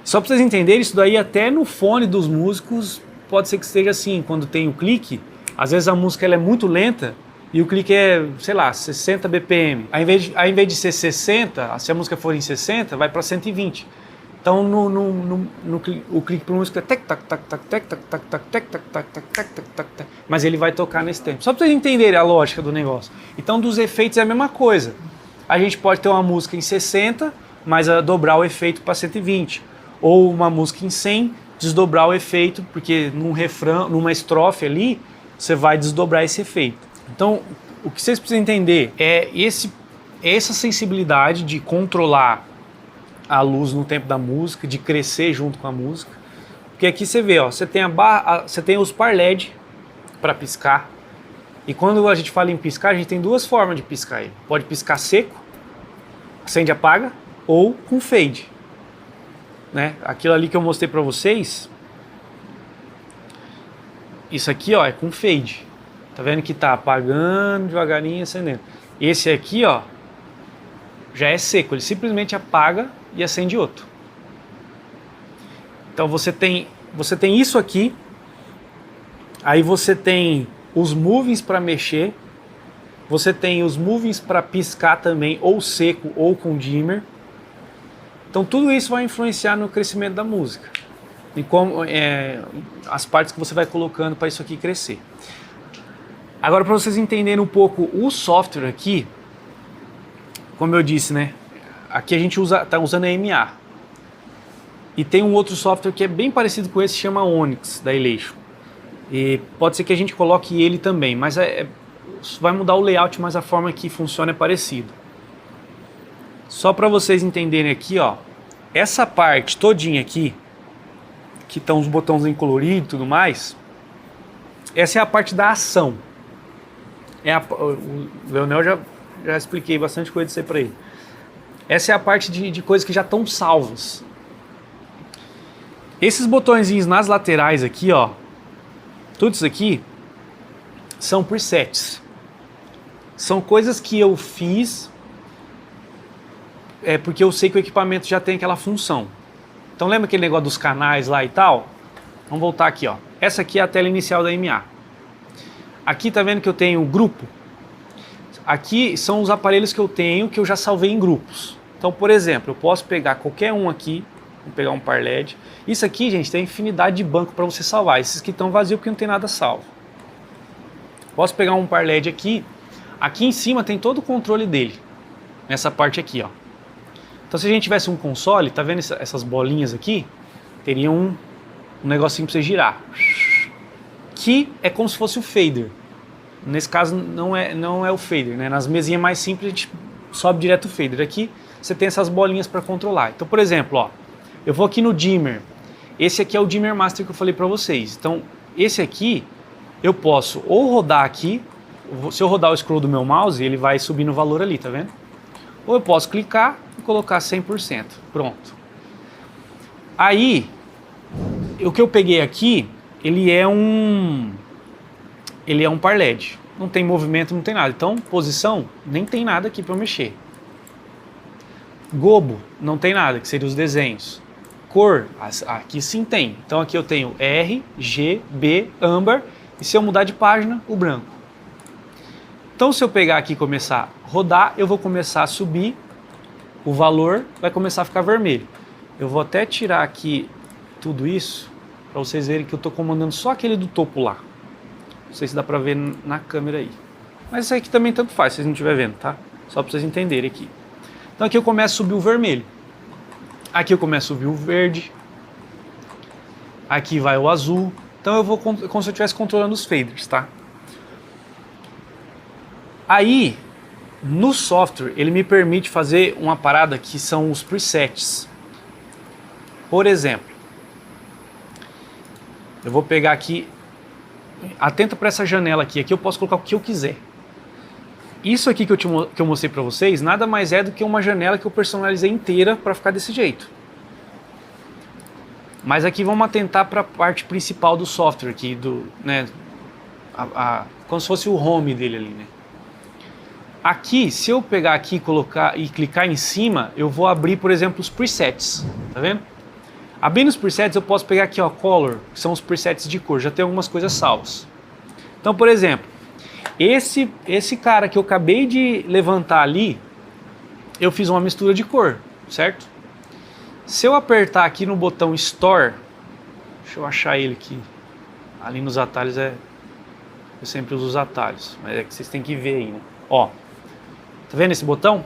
Só para vocês entenderem, isso daí até no fone dos músicos pode ser que esteja assim, quando tem o clique, às vezes a música ela é muito lenta e o clique é, sei lá, 60 BPM. Ao invés de ser 60, se a música for em 60, vai para 120. Então o clique para música é tec tac tac tac tac tac tac tac tac tac tac tac tac tac tac, mas ele vai tocar nesse tempo. Só para vocês entenderem a lógica do negócio. Então dos efeitos é a mesma coisa. A gente pode ter uma música em 60, mas dobrar o efeito para 120, ou uma música em 100, desdobrar o efeito, porque num refrão, numa estrofe ali, você vai desdobrar esse efeito. Então o que vocês precisam entender é essa sensibilidade de controlar a luz no tempo da música, de crescer junto com a música. Porque aqui você vê, ó, você tem você tem os par LED para piscar. E quando a gente fala em piscar, a gente tem duas formas de piscar ele. Pode piscar seco, acende e apaga, ou com fade, né? Aquilo ali que eu mostrei para vocês, isso aqui, ó, é com fade. Tá vendo que tá apagando devagarinho e acendendo. Esse aqui, ó, já é seco, ele simplesmente apaga e acende outro. Então você tem isso aqui, aí você tem os movings para mexer, você tem os movings para piscar também, ou seco ou com dimmer. Então tudo isso vai influenciar no crescimento da música e como as partes que você vai colocando para isso aqui crescer. Agora, para vocês entenderem um pouco o software aqui, como eu disse, né? Aqui a gente tá usando a MA. E tem um outro software que é bem parecido com esse, chama Onyx, da Elation. E pode ser que a gente coloque ele também, mas vai mudar o layout, mas a forma que funciona é parecido. Só para vocês entenderem aqui, ó, essa parte todinha aqui, que estão os botões em colorido e tudo mais, essa é a parte da ação. o Leonel já expliquei bastante coisa disso aí para ele. Essa é a parte de coisas que já estão salvas. Esses botõezinhos nas laterais aqui, ó, tudo isso aqui são presets. São coisas que eu fiz porque eu sei que o equipamento já tem aquela função. Então lembra aquele negócio dos canais lá e tal? Vamos voltar aqui, ó. Essa aqui é a tela inicial da MA. Aqui tá vendo que eu tenho o grupo? Aqui são os aparelhos que eu tenho que eu já salvei em grupos. Então, por exemplo, eu posso pegar qualquer um aqui, vou pegar um par LED. Isso aqui, gente, tem infinidade de banco para você salvar. Esses que estão vazios porque não tem nada salvo. Posso pegar um par LED aqui. Aqui em cima tem todo o controle dele. Nessa parte aqui, ó. Então, se a gente tivesse um console, tá vendo essas bolinhas aqui? Teria um negocinho para você girar. Que é como se fosse o fader. Nesse caso não é o fader, né? Nas mesinhas mais simples a gente sobe direto o fader. Aqui você tem essas bolinhas para controlar. Então, por exemplo, ó, eu vou aqui no dimmer. Esse aqui é o dimmer master que eu falei para vocês. Então, esse aqui eu posso ou rodar aqui, se eu rodar o scroll do meu mouse, ele vai subir no valor ali, tá vendo? Ou eu posso clicar e colocar 100%. Pronto. Aí, o que eu peguei aqui, ele é um par LED. Não tem movimento, não tem nada. Então, posição, nem tem nada aqui para eu mexer. Gobo, não tem nada, que seria os desenhos. Cor, aqui sim tem. Então aqui eu tenho R, G, B, âmbar. E se eu mudar de página, o branco. Então se eu pegar aqui e começar a rodar, eu vou começar a subir. O valor vai começar a ficar vermelho. Eu vou até tirar aqui tudo isso, para vocês verem que eu estou comandando só aquele do topo lá. Não sei se dá para ver na câmera aí. Mas isso aqui também tanto faz, se vocês não estiverem vendo, tá? Só para vocês entenderem aqui. Então aqui eu começo a subir o vermelho. Aqui eu começo a subir o verde. Aqui vai o azul. Então eu vou como se eu estivesse controlando os faders, tá? Aí, no software, ele me permite fazer uma parada que são os presets. Por exemplo, eu vou pegar aqui, atenta para essa janela aqui, aqui eu posso colocar o que eu quiser. Isso aqui que eu mostrei para vocês, nada mais é do que uma janela que eu personalizei inteira para ficar desse jeito. Mas aqui vamos atentar para a parte principal do software aqui, né, como se fosse o home dele ali, né? Aqui, se eu pegar aqui, colocar e clicar em cima, eu vou abrir, por exemplo, os presets, tá vendo? Abrindo os presets, eu posso pegar aqui, ó, color, que são os presets de cor, já tem algumas coisas salvas. Então, por exemplo, esse cara que eu acabei de levantar ali, eu fiz uma mistura de cor, certo? Se eu apertar aqui no botão Store, deixa eu achar ele aqui, ali nos atalhos eu sempre uso os atalhos, mas é que vocês têm que ver aí, né? Ó, tá vendo esse botão?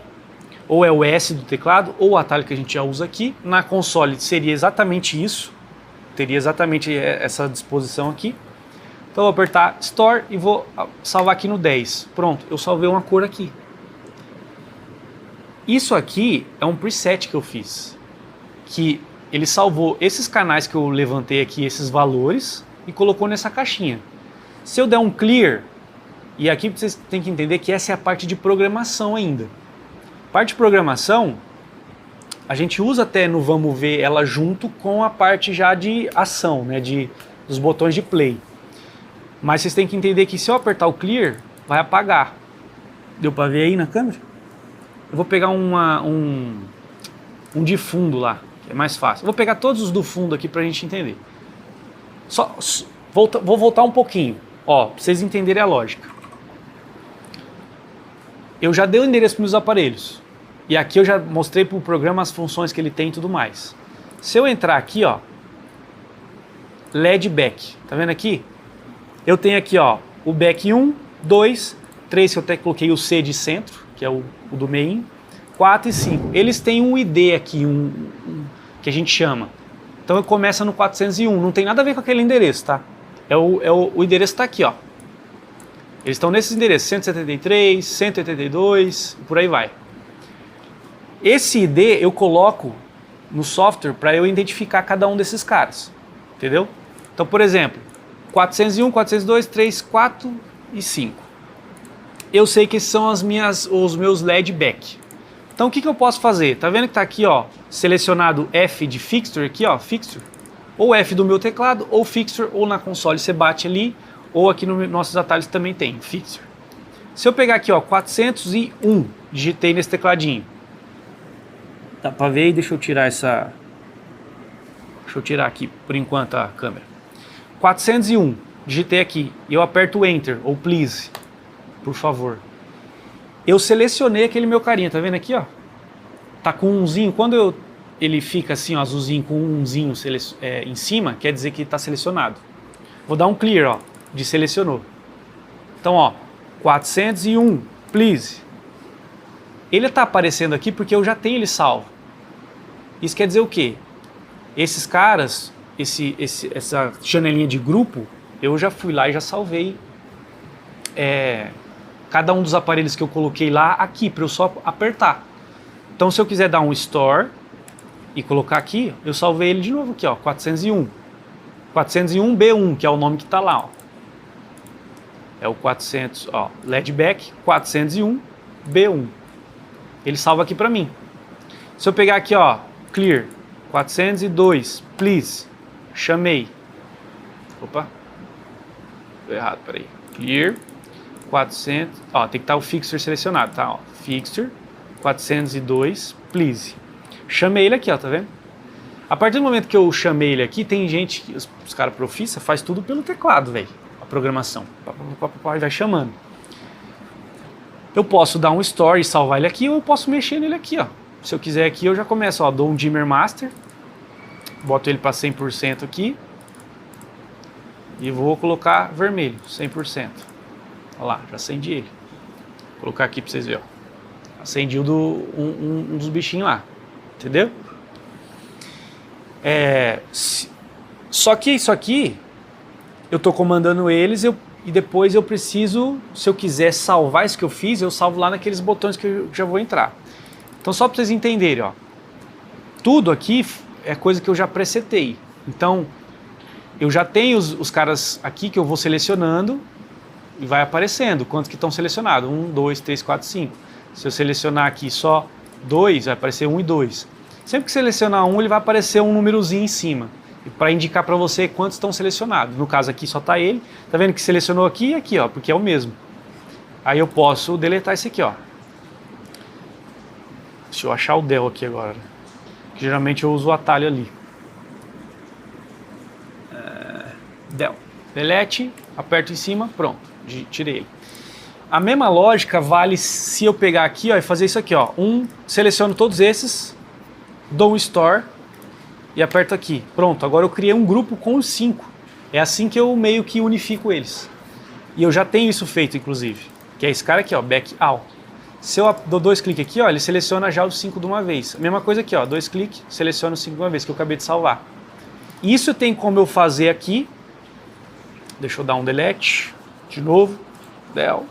Ou é o S do teclado, ou o atalho que a gente já usa aqui. Na console seria exatamente isso, teria exatamente essa disposição aqui. Então eu vou apertar Store e vou salvar aqui no 10. Pronto, eu salvei uma cor aqui. Isso aqui é um preset que eu fiz, que ele salvou esses canais que eu levantei aqui, esses valores, e colocou nessa caixinha. Se eu der um Clear, e aqui vocês têm que entender que essa é a parte de programação ainda. Parte de programação, a gente usa até no Vamos Ver ela junto com a parte já de ação, né, dos botões de play. Mas vocês têm que entender que se eu apertar o Clear, vai apagar. Deu para ver aí na câmera? Eu vou pegar um de fundo lá, que é mais fácil. Eu vou pegar todos os do fundo aqui para a gente entender. Vou voltar um pouquinho, ó, para vocês entenderem a lógica. Eu já dei o endereço para meus aparelhos. E aqui eu já mostrei para o programa as funções que ele tem e tudo mais. Se eu entrar aqui, ó, LED back, tá vendo aqui? Eu tenho aqui, ó, o back 1, 2, 3, que eu até coloquei o C de centro, que é o do main, 4 e 5. Eles têm um ID aqui, que a gente chama. Então começa no 401, não tem nada a ver com aquele endereço, tá? O endereço está aqui, ó. Eles estão nesses endereços, 173, 182, por aí vai. Esse ID eu coloco no software para eu identificar cada um desses caras, entendeu? Então, por exemplo, 401, 402, 3, 4 e 5. eu sei que esses são os meus LED back. Então o que eu posso fazer? Tá vendo que tá aqui, ó, selecionado F de fixture aqui, ó, fixture, ou F do meu teclado, ou fixture, ou na console você bate ali, ou aqui nos nossos atalhos também tem fixture. Se eu pegar aqui, ó, 401, digitei nesse tecladinho. Dá pra ver aí? Deixa eu tirar essa... Deixa eu tirar aqui, por enquanto, a câmera. 401, digitei aqui. E eu aperto Enter, ou Please, por favor. Eu selecionei aquele meu carinha, tá vendo aqui, ó? Tá com um umzinho. Quando ele fica assim, ó, azulzinho, com um umzinho em cima, quer dizer que tá selecionado. Vou dar um Clear, ó, de selecionou. Então, ó, 401, Please. Ele tá aparecendo aqui porque eu já tenho ele salvo. Isso quer dizer o quê? Esses caras, essa janelinha de grupo, eu já fui lá e já salvei cada um dos aparelhos que eu coloquei lá aqui, para eu só apertar. Então se eu quiser dar um Store e colocar aqui, eu salvei ele de novo aqui, ó, 401. 401B1, que é o nome que está lá, ó. É o 400, ó, LED back 401B1. Ele salva aqui para mim. Se eu pegar aqui, ó, Clear 402, Please, chamei. Opa, tô errado, peraí. Clear 400, ó, tem que estar o fixture selecionado, tá? Ó, fixture 402, Please. Chamei ele aqui, ó, tá vendo? A partir do momento que eu chamei ele aqui, tem gente, os caras profissa, faz tudo pelo teclado, velho. A programação. Vai chamando. Eu posso dar um store e salvar ele aqui, ou eu posso mexer nele aqui, ó. Se eu quiser aqui, eu já começo, ó, dou um dimmer master, boto ele para 100% aqui e vou colocar vermelho, 100%. Olha lá, já acendi ele. Vou colocar aqui para vocês verem, ó. Acendi um dos bichinhos lá, entendeu? Só que isso aqui, eu tô comandando eles e depois eu preciso, se eu quiser salvar isso que eu fiz, eu salvo lá naqueles botões que eu já vou entrar. Então só para vocês entenderem, ó, tudo aqui é coisa que eu já presetei. Então eu já tenho os caras aqui que eu vou selecionando e vai aparecendo quantos que estão selecionados. 1, 2, 3, 4, 5. Se eu selecionar aqui só 2, vai aparecer 1 e 2. Sempre que selecionar um, ele vai aparecer um númerozinho em cima, para indicar para você quantos estão selecionados. No caso aqui só está ele. Tá vendo que selecionou aqui e aqui, ó, porque é o mesmo. Aí eu posso deletar esse aqui, ó. Deixa eu achar o del aqui agora. Que geralmente eu uso o atalho ali. Del. Delete, aperto em cima, pronto. Tirei ele. A mesma lógica vale se eu pegar aqui, ó, e fazer isso aqui, ó. Seleciono todos esses, dou um Store e aperto aqui. Pronto, agora eu criei um grupo com os 5. É assim que eu meio que unifico eles. E eu já tenho isso feito, inclusive. Que é esse cara aqui, ó, Back All. Se eu dou 2 cliques aqui, ó, ele seleciona já os 5 de uma vez. A mesma coisa aqui, ó, 2 cliques, seleciona os 5 de uma vez, que eu acabei de salvar. Isso tem como eu fazer aqui. Deixa eu dar um delete, de novo, del.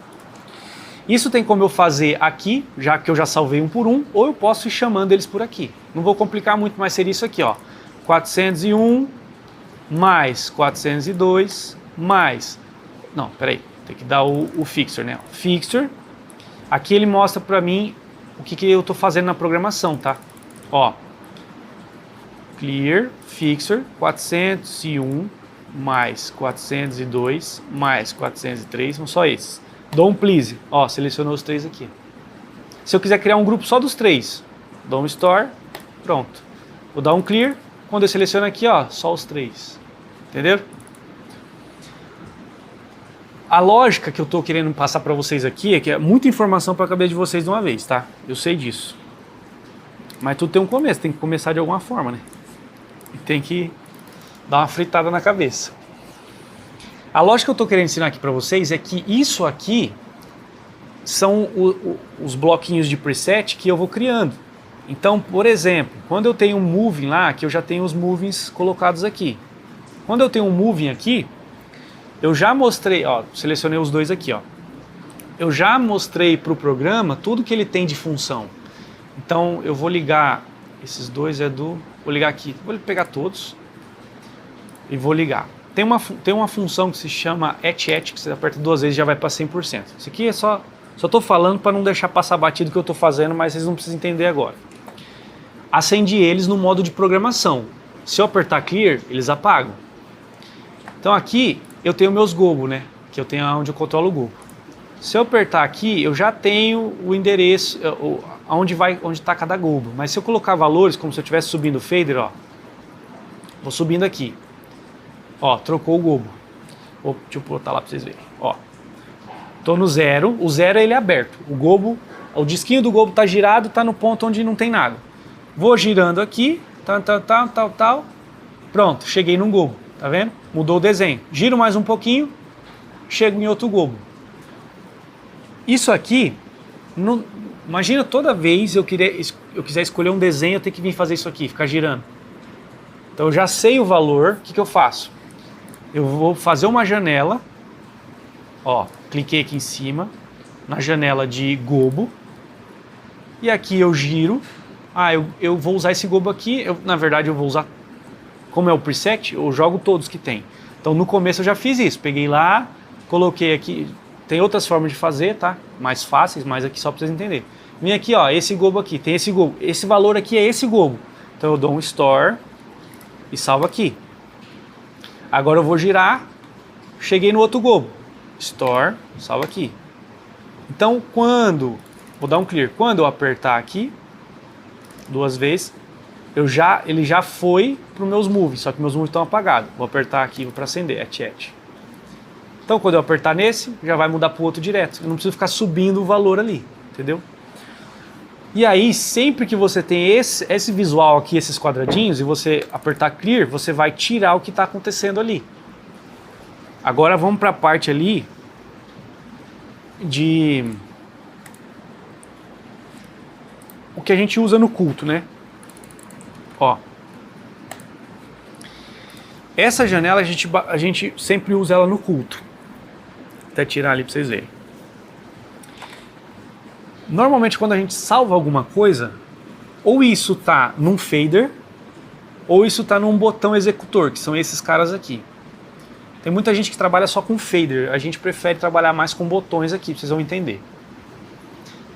Isso tem como eu fazer aqui, já que eu já salvei um por um, ou eu posso ir chamando eles por aqui. Não vou complicar muito, mas seria isso aqui, ó. 401 mais 402 mais... Não, peraí, tem que dar o fixture, né? Fixture. Aqui ele mostra pra mim o que eu tô fazendo na programação, tá? Ó, Clear, Fixture, 401 mais 402 mais 403, são só esses. Dou um Please, ó, selecionou os 3 aqui. Se eu quiser criar um grupo só dos 3, dou um Store, pronto. Vou dar um Clear, quando eu seleciono aqui, ó, só os 3. Entenderam? A lógica que eu estou querendo passar para vocês aqui é que é muita informação para a cabeça de vocês de uma vez, tá? Eu sei disso. Mas tudo tem um começo, tem que começar de alguma forma, né? E tem que dar uma fritada na cabeça. A lógica que eu estou querendo ensinar aqui para vocês é que isso aqui são os bloquinhos de preset que eu vou criando. Então, por exemplo, quando eu tenho um moving lá, que eu já tenho os movings colocados aqui. Quando eu tenho um moving aqui, eu já mostrei, ó, selecionei os 2 aqui, ó. Eu já mostrei para o programa tudo que ele tem de função. Então eu vou ligar, esses 2 vou ligar aqui, vou pegar todos e vou ligar. Tem uma função que se chama et, que você aperta 2 vezes e já vai para 100%. Isso aqui é só Só estou falando para não deixar passar batido o que eu estou fazendo, mas vocês não precisam entender agora. Acendi eles no modo de programação. Se eu apertar Clear, eles apagam. Então aqui eu tenho meus gobo, né? Que eu tenho onde eu controlo o gobo. Se eu apertar aqui, eu já tenho o endereço, onde está cada gobo. Mas se eu colocar valores, como se eu estivesse subindo o fader, ó. Vou subindo aqui. Ó, trocou o gobo. Deixa eu botar lá para vocês verem. Ó. Tô no 0. O 0 é ele aberto. O gobo, o disquinho do gobo tá girado, tá no ponto onde não tem nada. Vou girando aqui, tal. Pronto, cheguei num gobo. Tá vendo? Mudou o desenho. Giro mais um pouquinho, chego em outro gobo. Isso aqui, imagina toda vez eu quiser escolher um desenho, eu tenho que vir fazer isso aqui, ficar girando. Então eu já sei o valor, o que eu faço? Eu vou fazer uma janela, ó, cliquei aqui em cima, na janela de gobo, e aqui eu giro, eu vou usar esse gobo aqui, na verdade eu vou usar, como é o preset, eu jogo todos que tem. Então no começo eu já fiz isso, peguei lá, coloquei aqui. Tem outras formas de fazer, tá? Mais fáceis, mas aqui só para vocês entenderem. Vem aqui, ó, esse gobo aqui, tem esse gobo. Esse valor aqui é esse gobo. Então eu dou um store e salvo aqui. Agora eu vou girar, cheguei no outro gobo. Store, salvo aqui. Então vou dar um clear. Quando eu apertar aqui, 2 vezes, ele já foi para os meus moves, só que meus moves estão apagados. Vou apertar aqui para acender, é chat. Então, quando eu apertar nesse, já vai mudar para o outro direto. Eu não preciso ficar subindo o valor ali, entendeu? E aí, sempre que você tem esse visual aqui, esses quadradinhos, e você apertar Clear, você vai tirar o que está acontecendo ali. Agora vamos para a parte ali de o que a gente usa no culto, né? Ó. Essa janela a gente sempre usa ela no culto. Até tirar ali para vocês verem. Normalmente quando a gente salva alguma coisa, ou isso tá num fader, ou isso tá num botão executor, que são esses caras aqui. Tem muita gente que trabalha só com fader, a gente prefere trabalhar mais com botões aqui, vocês vão entender.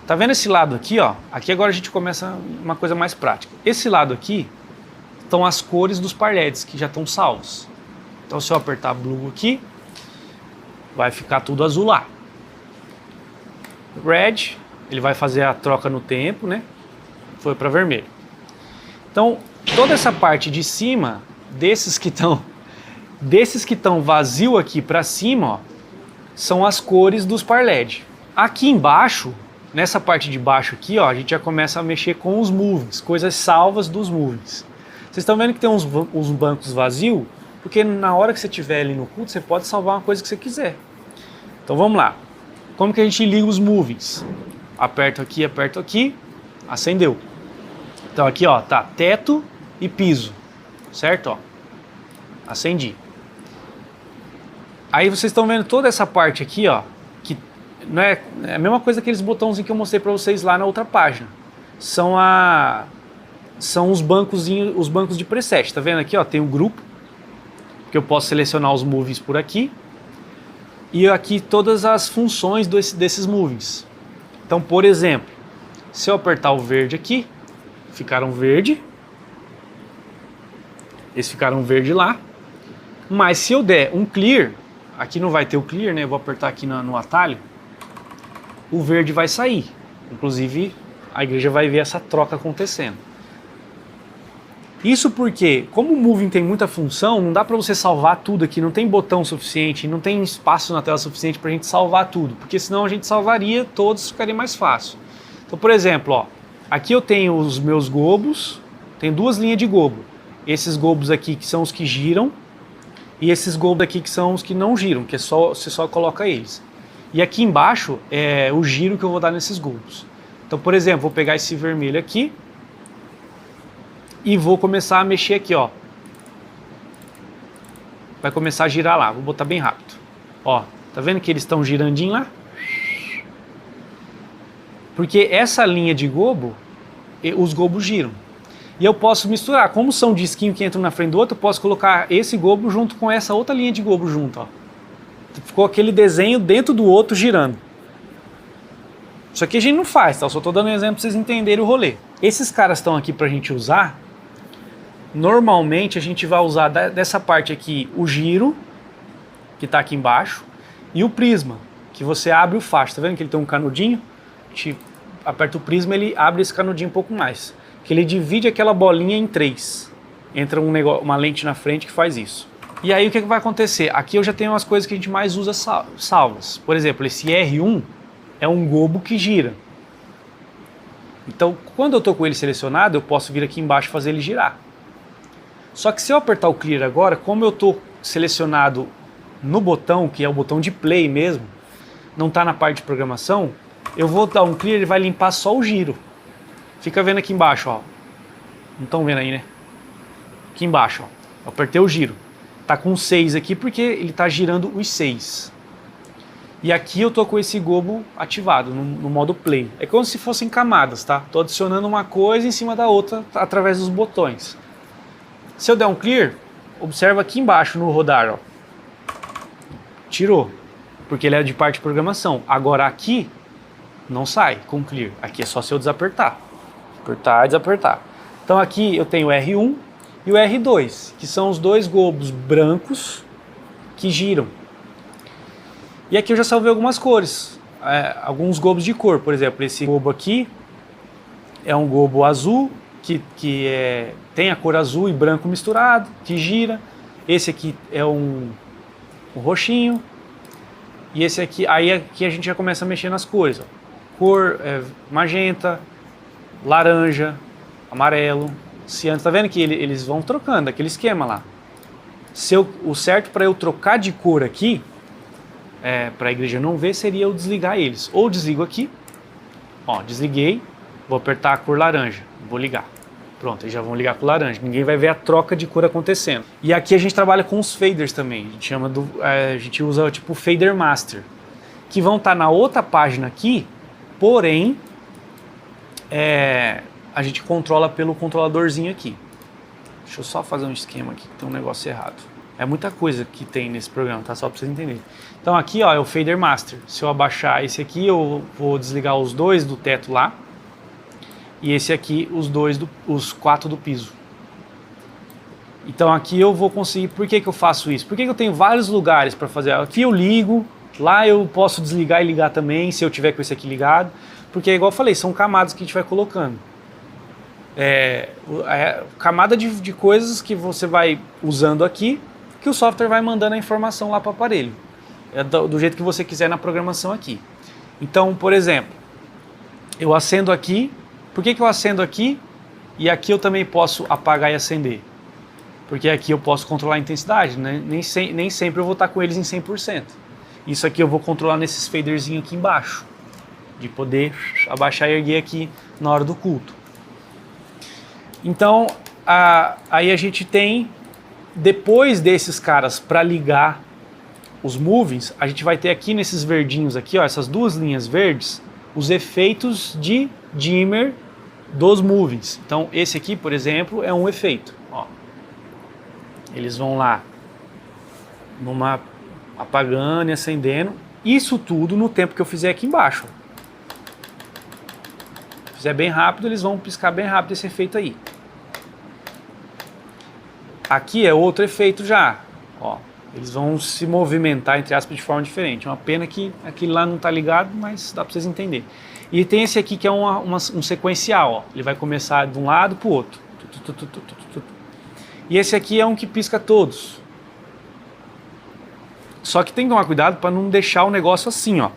Tá vendo esse lado aqui, ó? Aqui agora a gente começa uma coisa mais prática. Esse lado aqui estão as cores dos parlets que já estão salvos. Então se eu apertar Blue aqui, vai ficar tudo azul lá. Red, ele vai fazer a troca no tempo, né? Foi para vermelho. Então, toda essa parte de cima, desses que estão vazio aqui para cima, ó, são as cores dos parled. Aqui embaixo, nessa parte de baixo aqui, ó, a gente já começa a mexer com os moves, coisas salvas dos moves. Vocês estão vendo que tem uns bancos vazios? Porque na hora que você estiver ali no culto, você pode salvar uma coisa que você quiser. Então vamos lá. Como que a gente liga os movings? Aperto aqui, acendeu. Então aqui, ó, tá teto e piso, certo? Ó, acendi. Aí vocês estão vendo toda essa parte aqui, ó, que não é a mesma coisa que aqueles botãozinhos que eu mostrei para vocês lá na outra página. São os bancos de preset. Tá vendo aqui, ó, tem um grupo que eu posso selecionar os movies por aqui. E aqui todas as funções desses movies. Então, por exemplo, se eu apertar o verde aqui, ficaram verde. Eles ficaram verde lá. Mas se eu der um clear, aqui não vai ter o clear, né? Eu vou apertar aqui no atalho. O verde vai sair. Inclusive, a igreja vai ver essa troca acontecendo. Isso porque, como o Moving tem muita função, não dá para você salvar tudo aqui, não tem botão suficiente, não tem espaço na tela suficiente para a gente salvar tudo, porque senão a gente salvaria todos, ficaria mais fácil. Então, por exemplo, ó, aqui eu tenho os meus gobos, tem 2 linhas de gobo. Esses gobos aqui que são os que giram, e esses gobos aqui que são os que não giram, que você só coloca eles. E aqui embaixo é o giro que eu vou dar nesses gobos. Então, por exemplo, vou pegar esse vermelho aqui, e vou começar a mexer aqui, ó. Vai começar a girar lá, vou botar bem rápido. Ó, tá vendo que eles estão girandinho lá? Porque essa linha de gobo, os gobos giram. E eu posso misturar, como são disquinhos que entram na frente do outro, eu posso colocar esse gobo junto com essa outra linha de gobo junto, ó. Ficou aquele desenho dentro do outro girando. Isso aqui a gente não faz, tá? Eu só estou dando um exemplo para vocês entenderem o rolê. Esses caras estão aqui para a gente usar. Normalmente a gente vai usar dessa parte aqui o giro, que está aqui embaixo, e o prisma, que você abre o facho. Tá vendo que ele tem um canudinho? A gente aperta o prisma, ele abre esse canudinho um pouco mais. Que ele divide aquela bolinha em 3. Entra uma lente na frente que faz isso. E aí o que vai acontecer? Aqui eu já tenho as coisas que a gente mais usa salvas. Por exemplo, esse R1 é um gobo que gira. Então, quando eu estou com ele selecionado, eu posso vir aqui embaixo e fazer ele girar. Só que se eu apertar o clear agora, como eu estou selecionado no botão, que é o botão de play mesmo, não está na parte de programação, eu vou dar um clear e ele vai limpar só o giro. Fica vendo aqui embaixo, ó. Não estão vendo aí, né? Aqui embaixo, ó. Eu apertei o giro. Tá com 6 aqui porque ele está girando os 6. E aqui eu tô com esse gobo ativado no modo play. É como se fossem camadas, tá? Tô adicionando uma coisa em cima da outra através dos botões. Se eu der um clear, observa aqui embaixo no rodar, ó. Tirou, porque ele é de parte de programação. Agora aqui não sai com clear. Aqui é só se eu desapertar. Apertar e desapertar. Então aqui eu tenho o R1 e o R2, que são os dois gobos brancos que giram. E aqui eu já salvei algumas cores, alguns gobos de cor. Por exemplo, esse gobo aqui é um gobo azul, que tem a cor azul e branco misturado, que gira. Esse aqui é um roxinho. E esse aqui, aí aqui a gente já começa a mexer nas cores. Ó. Cor magenta, laranja, amarelo, ciano. Tá vendo que eles vão trocando, aquele esquema lá. O certo para eu trocar de cor aqui, para a igreja não ver, seria eu desligar eles. Ou desligo aqui, ó, desliguei, vou apertar a cor laranja, vou ligar. Pronto, eles já vão ligar com laranja. Ninguém vai ver a troca de cor acontecendo. E aqui a gente trabalha com os faders também. A gente usa tipo fader master, que vão estar na outra página aqui, porém a gente controla pelo controladorzinho aqui. Deixa eu só fazer um esquema aqui, que tem um negócio errado. É muita coisa que tem nesse programa, tá? Só para vocês entenderem. Então aqui, ó, é o fader master. Se eu abaixar esse aqui, eu vou desligar os dois do teto lá. E esse aqui, os 4 do piso. Então aqui eu vou conseguir... Por que eu faço isso? Porque eu tenho vários lugares para fazer. Aqui eu ligo, lá eu posso desligar e ligar também, se eu tiver com esse aqui ligado. Porque, igual eu falei, são camadas que a gente vai colocando. Camada de coisas que você vai usando aqui, que o software vai mandando a informação lá para o aparelho. Do jeito que você quiser na programação aqui. Então, por exemplo, eu acendo aqui. Por que eu acendo aqui e aqui eu também posso apagar e acender? Porque aqui eu posso controlar a intensidade, né? Nem sempre eu vou estar com eles em 100%. Isso aqui eu vou controlar nesses faderzinhos aqui embaixo, de poder abaixar e erguer aqui na hora do culto. Então, aí a gente tem, depois desses caras para ligar os movings, a gente vai ter aqui nesses verdinhos aqui, ó, essas duas linhas verdes, os efeitos de dimmer dos movings. Então esse aqui, por exemplo, é um efeito. Ó. Eles vão lá apagando e acendendo. Isso tudo no tempo que eu fizer aqui embaixo. Se fizer bem rápido, eles vão piscar bem rápido esse efeito aí. Aqui é outro efeito já. Ó. Eles vão se movimentar, entre aspas, de forma diferente. É uma pena que aquele lá não está ligado, mas dá para vocês entenderem. E tem esse aqui que é um sequencial. Ó. Ele vai começar de um lado para o outro. E esse aqui é um que pisca todos. Só que tem que tomar cuidado para não deixar o negócio assim, ó.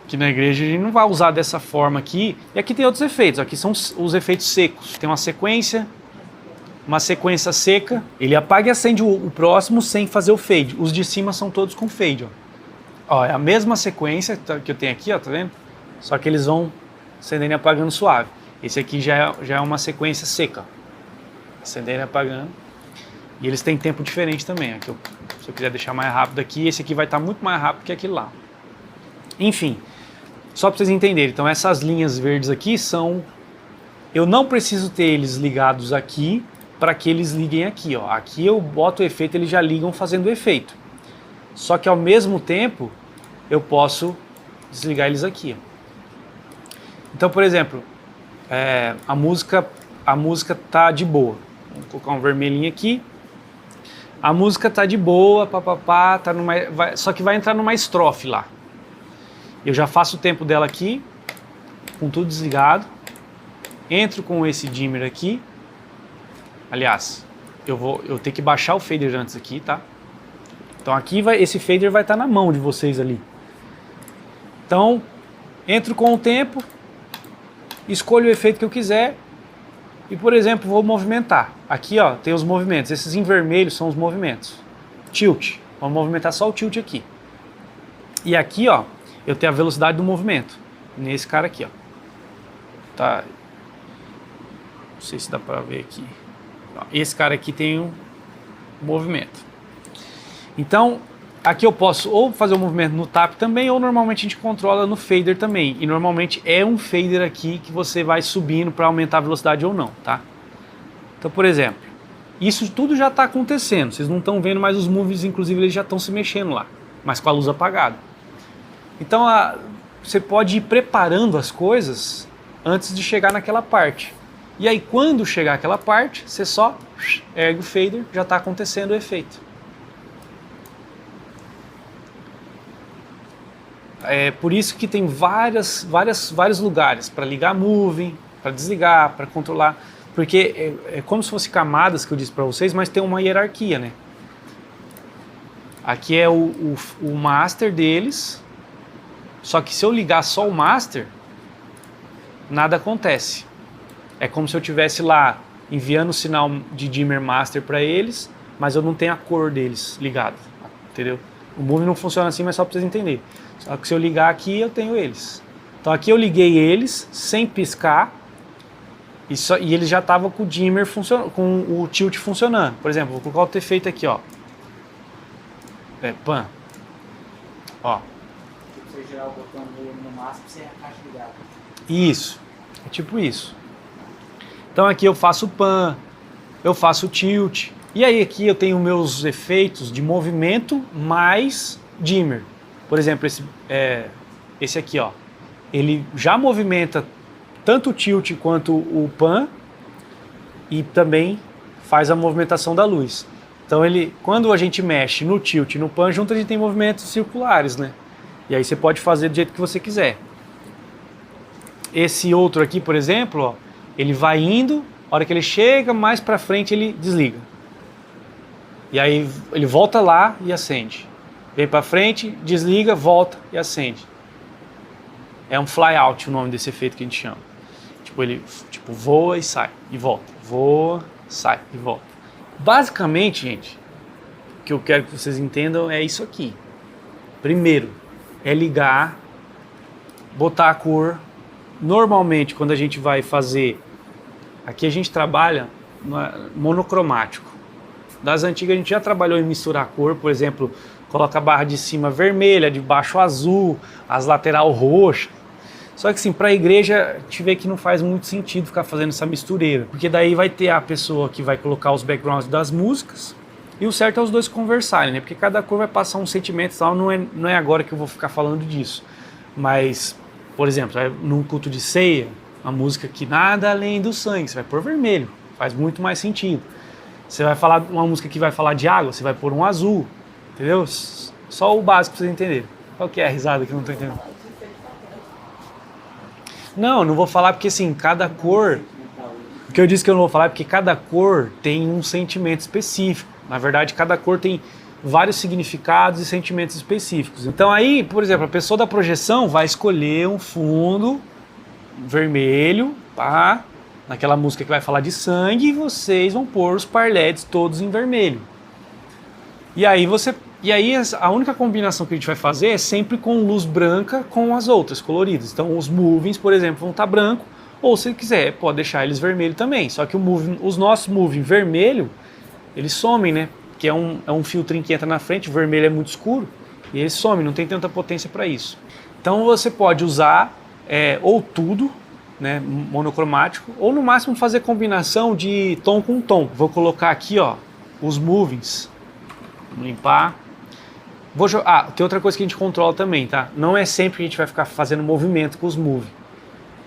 Que na igreja a gente não vai usar dessa forma aqui. E aqui tem outros efeitos. Aqui são os efeitos secos. Tem uma sequência seca, ele apaga e acende o próximo sem fazer o fade. Os de cima são todos com fade, ó. Ó, é a mesma sequência que eu tenho aqui, ó, tá vendo? Só que eles vão acendendo e apagando suave. Esse aqui já é uma sequência seca, acendendo e apagando. E eles têm tempo diferente também. Aqui se eu quiser deixar mais rápido aqui, esse aqui vai estar muito mais rápido que aquele lá. Enfim, só para vocês entenderem. Então essas linhas verdes aqui são... Eu não preciso ter eles ligados aqui para que eles liguem aqui, ó. Aqui eu boto o efeito, eles já ligam fazendo o efeito. Só que ao mesmo tempo eu posso desligar eles aqui. Ó. Então, por exemplo, a música tá de boa. Vou colocar um vermelhinho aqui. A música tá de boa, papapá, tá só que vai entrar numa estrofe lá. Eu já faço o tempo dela aqui, com tudo desligado. Entro com esse dimmer aqui. Aliás, eu tenho que baixar o fader antes aqui, tá? Então aqui esse fader vai estar na mão de vocês ali. Então, entro com o tempo, escolho o efeito que eu quiser e, por exemplo, vou movimentar. Aqui, ó, tem os movimentos. Esses em vermelho são os movimentos. Tilt. Vamos movimentar só o tilt aqui. E aqui, ó, eu tenho a velocidade do movimento. Nesse cara aqui, ó. Tá. Não sei se dá pra ver aqui. Esse cara aqui tem um movimento. Então, aqui eu posso ou fazer o movimento no tap também, ou normalmente a gente controla no fader também. E normalmente é um fader aqui que você vai subindo para aumentar a velocidade ou não, tá? Então, por exemplo, isso tudo já está acontecendo. Vocês não estão vendo, mas os movies, inclusive, eles já estão se mexendo lá, mas com a luz apagada. Então, você pode ir preparando as coisas antes de chegar naquela parte. E aí, quando chegar aquela parte, você só ergue o fader, já está acontecendo o efeito. É por isso que tem vários lugares para ligar moving, para desligar, para controlar, porque é como se fosse camadas que eu disse para vocês, mas tem uma hierarquia, né? Aqui é o master deles, só que se eu ligar só o master, nada acontece. É como se eu estivesse lá enviando o sinal de dimmer master para eles, mas eu não tenho a cor deles ligado, entendeu? O moving não funciona assim, mas só para vocês entenderem. Só que se eu ligar aqui, eu tenho eles. Então aqui eu liguei eles sem piscar e eles já estavam com o dimmer funcionando, com o tilt funcionando. Por exemplo, vou colocar outro efeito aqui, ó. Pan. Ó. Se você girar o botão no máximo, você é a caixa ligada. Isso. É tipo isso. Então aqui eu faço pan, eu faço tilt. E aí aqui eu tenho meus efeitos de movimento mais dimmer. Por exemplo, esse aqui, ó, ele já movimenta tanto o tilt quanto o pan e também faz a movimentação da luz. Então quando a gente mexe no tilt e no pan, junto a gente tem movimentos circulares, né? E aí você pode fazer do jeito que você quiser. Esse outro aqui, por exemplo, ó, ele vai indo, a hora que ele chega mais pra frente ele desliga. E aí ele volta lá e acende. Vem pra frente, desliga, volta e acende. É um fly out o nome desse efeito que a gente chama. Tipo, ele voa e sai, e volta. Voa, sai e volta. Basicamente, gente, o que eu quero que vocês entendam é isso aqui. Primeiro, é ligar, botar a cor. Normalmente, quando a gente vai fazer... Aqui a gente trabalha monocromático. Das antigas a gente já trabalhou em misturar a cor, por exemplo... Coloca a barra de cima vermelha, de baixo azul, as lateral roxa. Só que assim, para a igreja, a gente vê que não faz muito sentido ficar fazendo essa mistureira. Porque daí vai ter a pessoa que vai colocar os backgrounds das músicas e o certo é os dois conversarem, né? Porque cada cor vai passar um sentimento e tal, não é agora que eu vou ficar falando disso. Mas, por exemplo, num culto de ceia, uma música que nada além do sangue, você vai pôr vermelho, faz muito mais sentido. Você vai falar uma música que vai falar de água, você vai pôr um azul. Entendeu? Só o básico pra vocês entenderem. Qual que é a risada que eu não tô entendendo? Não vou falar porque assim, cada cor... O que eu disse que eu não vou falar é porque cada cor tem um sentimento específico. Na verdade, cada cor tem vários significados e sentimentos específicos. Então aí, por exemplo, a pessoa da projeção vai escolher um fundo vermelho, pá, naquela música que vai falar de sangue, e vocês vão pôr os parletes todos em vermelho. E aí a única combinação que a gente vai fazer é sempre com luz branca com as outras coloridas. Então os movings, por exemplo, vão estar branco, ou se quiser, pode deixar eles vermelho também. Só que os nossos moving vermelho, eles somem, né? Que é um filtrinho que entra na frente, o vermelho é muito escuro, e ele some, não tem tanta potência para isso. Então você pode usar ou tudo, né, monocromático, ou no máximo fazer combinação de tom com tom. Vou colocar aqui, ó, os movings. Vamos limpar. Tem outra coisa que a gente controla também, tá? Não é sempre que a gente vai ficar fazendo movimento com os move.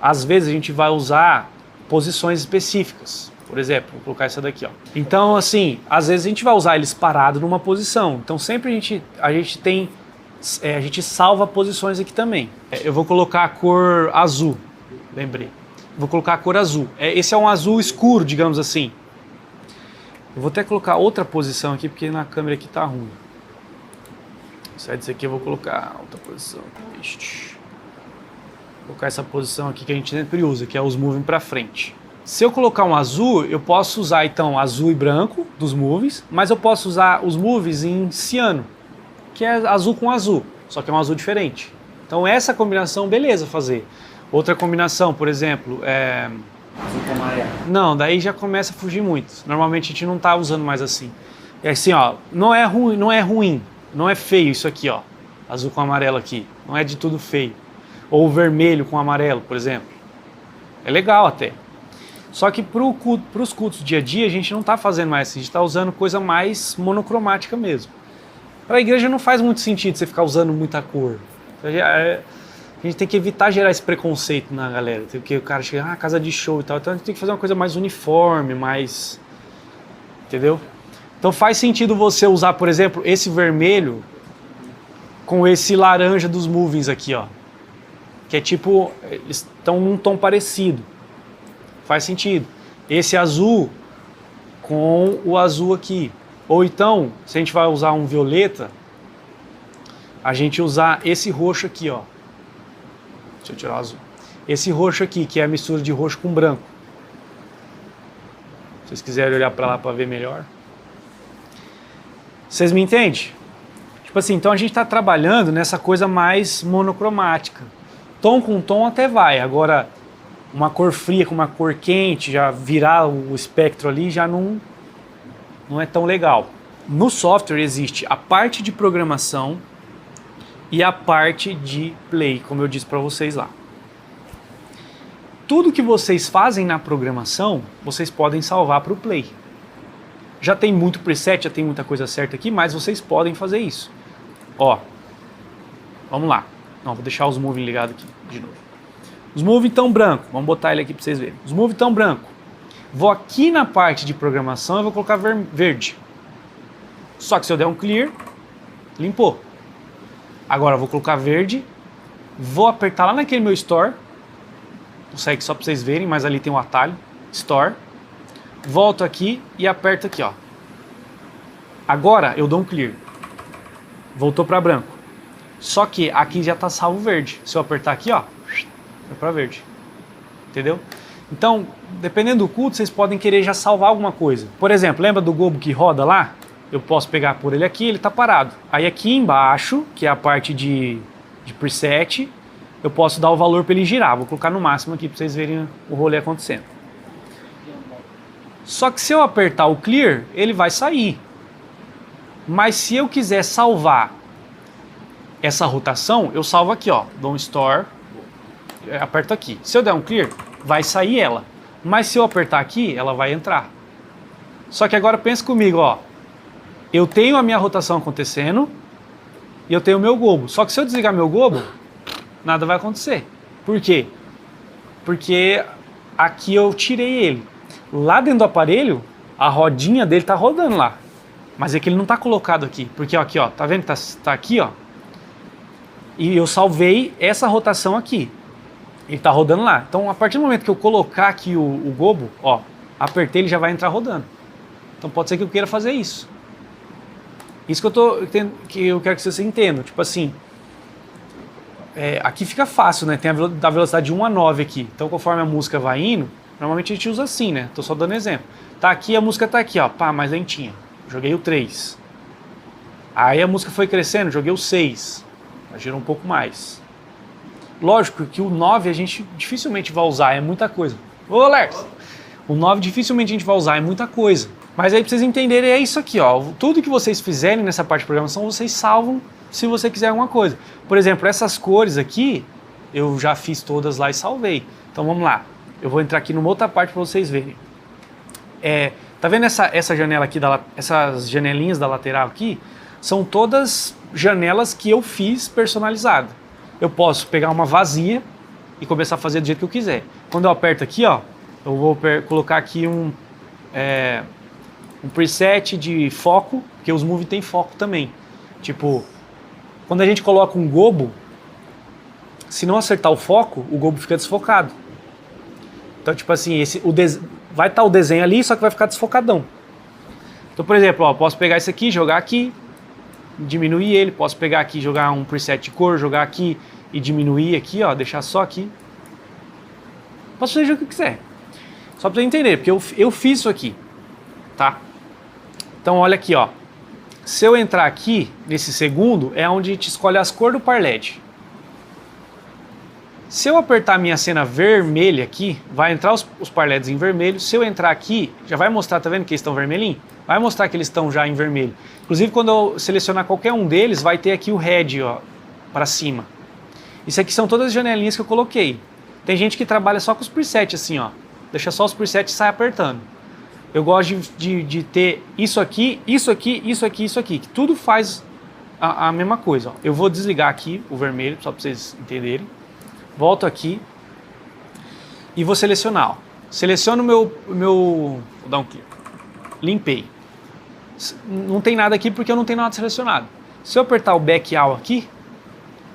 Às vezes a gente vai usar posições específicas. Por exemplo, vou colocar essa daqui, ó. Então, assim, às vezes a gente vai usar eles parados numa posição. Então sempre a gente salva posições aqui também. Eu vou colocar a cor azul, lembrei. Vou colocar a cor azul. Esse é um azul escuro, digamos assim. Eu vou até colocar outra posição aqui, porque na câmera aqui tá ruim. Sai disso aqui, eu vou colocar outra posição. Vou colocar essa posição aqui que a gente sempre usa, que é os moving para frente. Se eu colocar um azul, eu posso usar então azul e branco dos moves, mas eu posso usar os moves em ciano, que é azul com azul, só que é um azul diferente. Então essa combinação, beleza fazer. Outra combinação, por exemplo, Azul com amarelo. Não, daí já começa a fugir muito. Normalmente a gente não tá usando mais assim. É assim, ó, não é ruim, não é feio isso aqui, ó. Azul com amarelo aqui, não é de tudo feio. Ou vermelho com amarelo, por exemplo. É legal até. Só que para os cultos do dia a dia a gente não tá fazendo mais assim, a gente tá usando coisa mais monocromática mesmo. Para a igreja não faz muito sentido você ficar usando muita cor. A gente tem que evitar gerar esse preconceito na galera, porque o cara chega, casa de show e tal, então a gente tem que fazer uma coisa mais uniforme, mais... Entendeu? Então faz sentido você usar, por exemplo, esse vermelho com esse laranja dos movings aqui, ó. Que é tipo, eles estão num tom parecido. Faz sentido. Esse azul com o azul aqui. Ou então, se a gente vai usar um violeta, a gente usar esse roxo aqui, ó. Deixa eu tirar o azul. Esse roxo aqui, que é a mistura de roxo com branco. Se vocês quiserem olhar para lá para ver melhor. Vocês me entendem? Tipo assim, então a gente está trabalhando nessa coisa mais monocromática. Tom com tom até vai. Agora, uma cor fria com uma cor quente, já virar o espectro ali, já não é tão legal. No software existe a parte de programação e a parte de play, como eu disse para vocês lá. Tudo que vocês fazem na programação, vocês podem salvar para o play. Já tem muito preset, já tem muita coisa certa aqui, mas vocês podem fazer isso. Ó, vamos lá. Não, vou deixar os moving ligados aqui de novo. Os moving estão branco, vamos botar ele aqui para vocês verem. Os moving estão branco. Vou aqui na parte de programação e vou colocar verde. Só que se eu der um clear, limpou. Agora eu vou colocar verde, vou apertar lá naquele meu store, consegue só para vocês verem, mas ali tem um atalho, store, volto aqui e aperto aqui, ó. Agora eu dou um clear, voltou para branco, só que aqui já está salvo verde, se eu apertar aqui, ó, vai para verde, entendeu? Então, dependendo do culto, vocês podem querer já salvar alguma coisa. Por exemplo, lembra do gobo que roda lá? Eu posso pegar por ele aqui, ele está parado. Aí aqui embaixo, que é a parte de preset, eu posso dar o valor para ele girar. Vou colocar no máximo aqui para vocês verem o rolê acontecendo. Só que se eu apertar o clear, ele vai sair. Mas se eu quiser salvar essa rotação, eu salvo aqui, ó. Dou um store, aperto aqui. Se eu der um clear, vai sair ela. Mas se eu apertar aqui, ela vai entrar. Só que agora pensa comigo, ó. Eu tenho a minha rotação acontecendo e eu tenho o meu gobo. Só que se eu desligar meu gobo, nada vai acontecer. Por quê? Porque aqui eu tirei ele. Lá dentro do aparelho, a rodinha dele tá rodando lá. Mas é que ele não tá colocado aqui. Porque aqui, ó, tá vendo que tá aqui, ó? E eu salvei essa rotação aqui. Ele tá rodando lá. Então, a partir do momento que eu colocar aqui o gobo, ó, apertei, ele já vai entrar rodando. Então pode ser que eu queira fazer isso. Isso que eu quero que vocês entendam. Tipo assim, aqui fica fácil, né? Tem da velocidade de 1 a 9 aqui. Então conforme a música vai indo, normalmente a gente usa assim, né? Tô só dando exemplo. Tá aqui, a música tá aqui, ó. Pá, mais lentinha. Joguei o 3. Aí a música foi crescendo, joguei o 6. Girou um pouco mais. Lógico que o 9 a gente dificilmente vai usar, é muita coisa. Ô, Lers! O 9 dificilmente a gente vai usar, é muita coisa. Mas aí pra vocês entenderem, é isso aqui, ó. Tudo que vocês fizerem nessa parte de programação, vocês salvam se você quiser alguma coisa. Por exemplo, essas cores aqui, eu já fiz todas lá e salvei. Então vamos lá. Eu vou entrar aqui numa outra parte para vocês verem. Tá vendo essa janela aqui, essas janelinhas da lateral aqui? são todas janelas que eu fiz personalizada. Eu posso pegar uma vazia e começar a fazer do jeito que eu quiser. Quando eu aperto aqui, ó, eu vou colocar aqui um preset de foco, porque os Movie tem foco também. Tipo, quando a gente coloca um gobo, se não acertar o foco, o gobo fica desfocado. Então, tipo assim, vai estar o desenho ali, só que vai ficar desfocadão. Então, por exemplo, ó, posso pegar esse aqui, jogar aqui, diminuir ele, posso pegar aqui, jogar um preset de cor, jogar aqui e diminuir aqui, ó, deixar só aqui. Posso fazer o que eu quiser. Só pra você entender, porque eu fiz isso aqui, tá? Então, olha aqui, ó. Se eu entrar aqui, nesse segundo, é onde a gente escolhe as cores do par LED. Se eu apertar a minha cena vermelha aqui, vai entrar os par LEDs em vermelho. Se eu entrar aqui, já vai mostrar, tá vendo que eles estão vermelhinhos? Vai mostrar que eles estão já em vermelho. Inclusive, quando eu selecionar qualquer um deles, vai ter aqui o red, ó, para cima. Isso aqui são todas as janelinhas que eu coloquei. Tem gente que trabalha só com os presets assim, ó. Deixa só os presets e sai apertando. Eu gosto de ter isso aqui, isso aqui, isso aqui, isso aqui, que tudo faz a mesma coisa, ó. Eu vou desligar aqui o vermelho, só para vocês entenderem. Volto aqui e vou selecionar. Ó. Seleciono vou dar um clique. Limpei. Não tem nada aqui porque eu não tenho nada selecionado. Se eu apertar o back out aqui,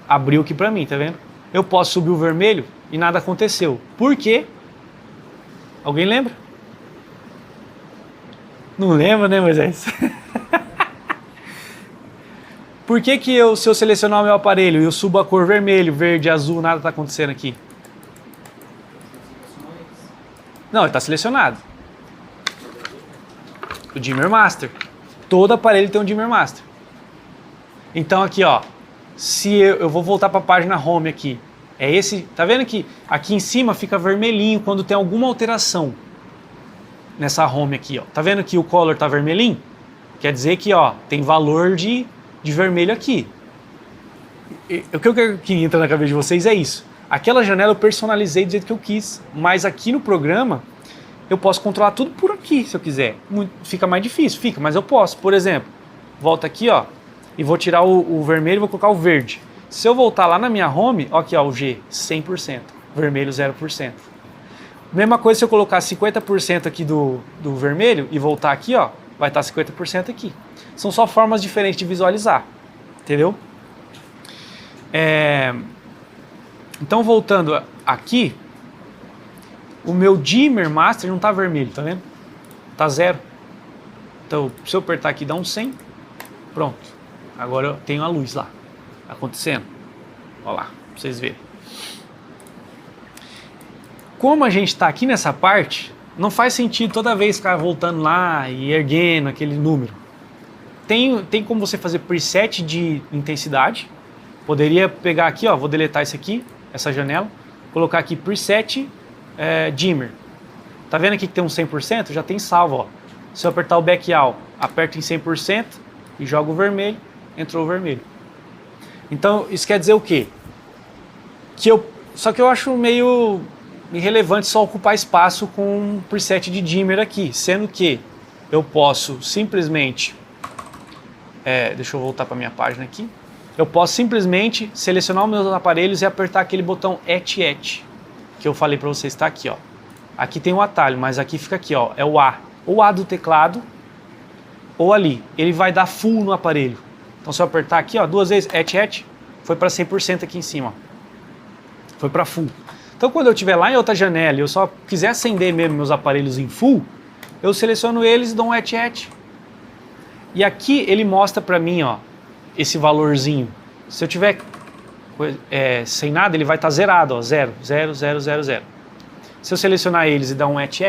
abriu aqui pra mim, tá vendo? Eu posso subir o vermelho e nada aconteceu. Por quê? Alguém lembra? Não lembra, né, Moisés? Por que se eu selecionar o meu aparelho e eu subo a cor vermelho, verde, azul, nada está acontecendo aqui? Não, ele está selecionado. O Dimmer Master. Todo aparelho tem um Dimmer Master. Então aqui, ó, se eu vou voltar para a página Home aqui, é esse, tá vendo que aqui em cima fica vermelhinho quando tem alguma alteração nessa Home aqui, ó. Tá vendo que o color tá vermelhinho? Quer dizer que, ó, tem valor de vermelho aqui. O que eu quero que entra na cabeça de vocês é isso. Aquela janela eu personalizei do jeito que eu quis, mas aqui no programa eu posso controlar tudo por aqui, se eu quiser. Fica mais difícil, fica, mas eu posso. Por exemplo, volto aqui, ó, e vou tirar o vermelho e vou colocar o verde. Se eu voltar lá na minha home, ó aqui, ó, o G, 100%, vermelho 0%. Mesma coisa se eu colocar 50% aqui do vermelho e voltar aqui, ó, vai estar 50% aqui. São só formas diferentes de visualizar, entendeu? Então, voltando aqui, o meu Dimmer Master não está vermelho, tá vendo? Tá 0. Então, se eu apertar aqui, dá um 100. Pronto. Agora eu tenho a luz lá, acontecendo. Olha lá, pra vocês verem. Como a gente está aqui nessa parte, não faz sentido toda vez ficar voltando lá e erguendo aquele número. Tem como você fazer preset de intensidade. Poderia pegar aqui, ó, vou deletar esse aqui, essa janela, colocar aqui preset dimmer. Tá vendo aqui que tem um 100%? Já tem salvo, ó. Se eu apertar o back out, aperto em 100% e jogo o vermelho, entrou o vermelho. Então, isso quer dizer o quê? Só que eu acho meio irrelevante só ocupar espaço com um preset de dimmer aqui, sendo que eu posso simplesmente, deixa eu voltar para minha página aqui, eu posso simplesmente selecionar os meus aparelhos e apertar aquele botão ET, que eu falei para vocês, está aqui, ó. Aqui tem um atalho, mas aqui fica aqui, ó, é o A, ou A do teclado, ou ali, ele vai dar full no aparelho. Então se eu apertar aqui, ó, 2 vezes ET, foi para 100% aqui em cima, ó. Foi para full. Então quando eu estiver lá em outra janela e eu só quiser acender mesmo meus aparelhos em full, eu seleciono eles e dou um ET. E aqui ele mostra para mim, ó, esse valorzinho. Se eu tiver sem nada, ele vai estar zerado, ó, 0, 0, 0, 0, 0. Se eu selecionar eles e dar um ET,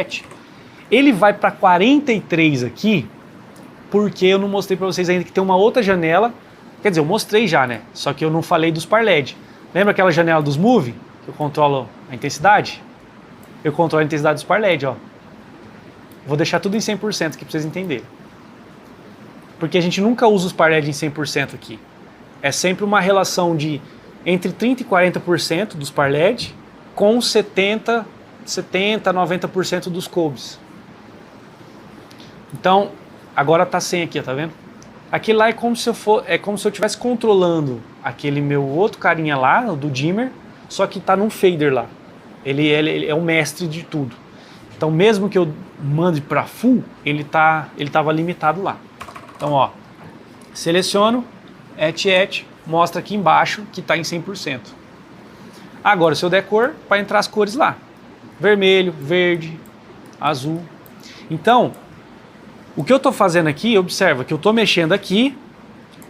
ele vai para 43 aqui, porque eu não mostrei para vocês ainda que tem uma outra janela. Quer dizer, eu mostrei já, né? Só que eu não falei dos par LED. Lembra aquela janela dos Movie? Eu controlo a intensidade? Eu controlo a intensidade dos par LED, ó. Vou deixar tudo em 100% aqui para vocês entenderem. Porque a gente nunca usa os par LED em 100% aqui. É sempre uma relação de entre 30% e 40% dos par LED com 70%, 90% dos cobes. Então, agora tá 100 aqui, ó, tá vendo? Aquele lá é como se eu estivesse controlando aquele meu outro carinha lá, o do dimmer, só que tá num fader lá. Ele é o mestre de tudo. Então mesmo que eu mande para full, ele tava limitado lá. Então ó, seleciono, mostra aqui embaixo que está em 100%. Agora se eu der cor, para entrar as cores lá. Vermelho, verde, azul. Então, o que eu estou fazendo aqui, observa que eu estou mexendo aqui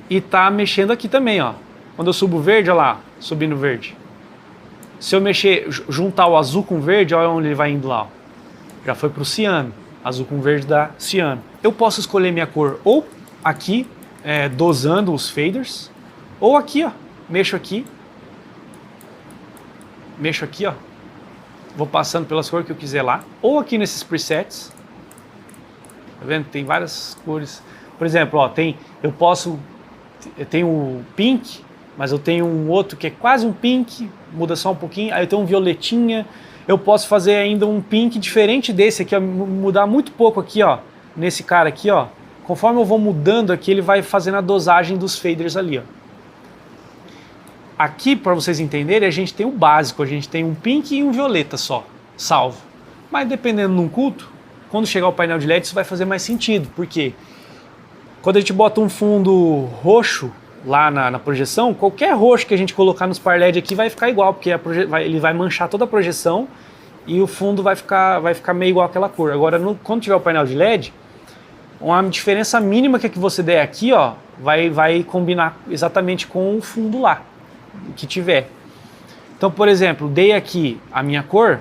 e está mexendo aqui também, ó. Quando eu subo verde, olha lá, subindo verde. Se eu mexer, juntar o azul com verde, olha onde ele vai indo lá, ó. Já foi para o ciano. Azul com verde dá ciano. Eu posso escolher minha cor ou aqui, dosando os faders, ou aqui, ó, mexo aqui, ó, vou passando pelas cores que eu quiser lá, ou aqui nesses presets, tá vendo? Tem várias cores, por exemplo, ó, eu tenho o pink, mas eu tenho um outro que é quase um pink, muda só um pouquinho, aí eu tenho um violetinha, eu posso fazer ainda um pink diferente desse aqui, ó, mudar muito pouco aqui, ó, nesse cara aqui, ó. Conforme eu vou mudando aqui, ele vai fazendo a dosagem dos faders ali, ó. Aqui, para vocês entenderem, a gente tem o básico, a gente tem um pink e um violeta só, salvo. Mas dependendo de um culto, quando chegar o painel de LED, isso vai fazer mais sentido, porque quando a gente bota um fundo roxo lá na projeção, qualquer roxo que a gente colocar nos par LED aqui vai ficar igual, porque ele vai manchar toda a projeção e o fundo vai ficar meio igual àquela cor. Agora, quando tiver o painel de LED, uma diferença mínima que você der aqui, ó, vai combinar exatamente com o fundo lá, que tiver. Então, por exemplo, dei aqui a minha cor,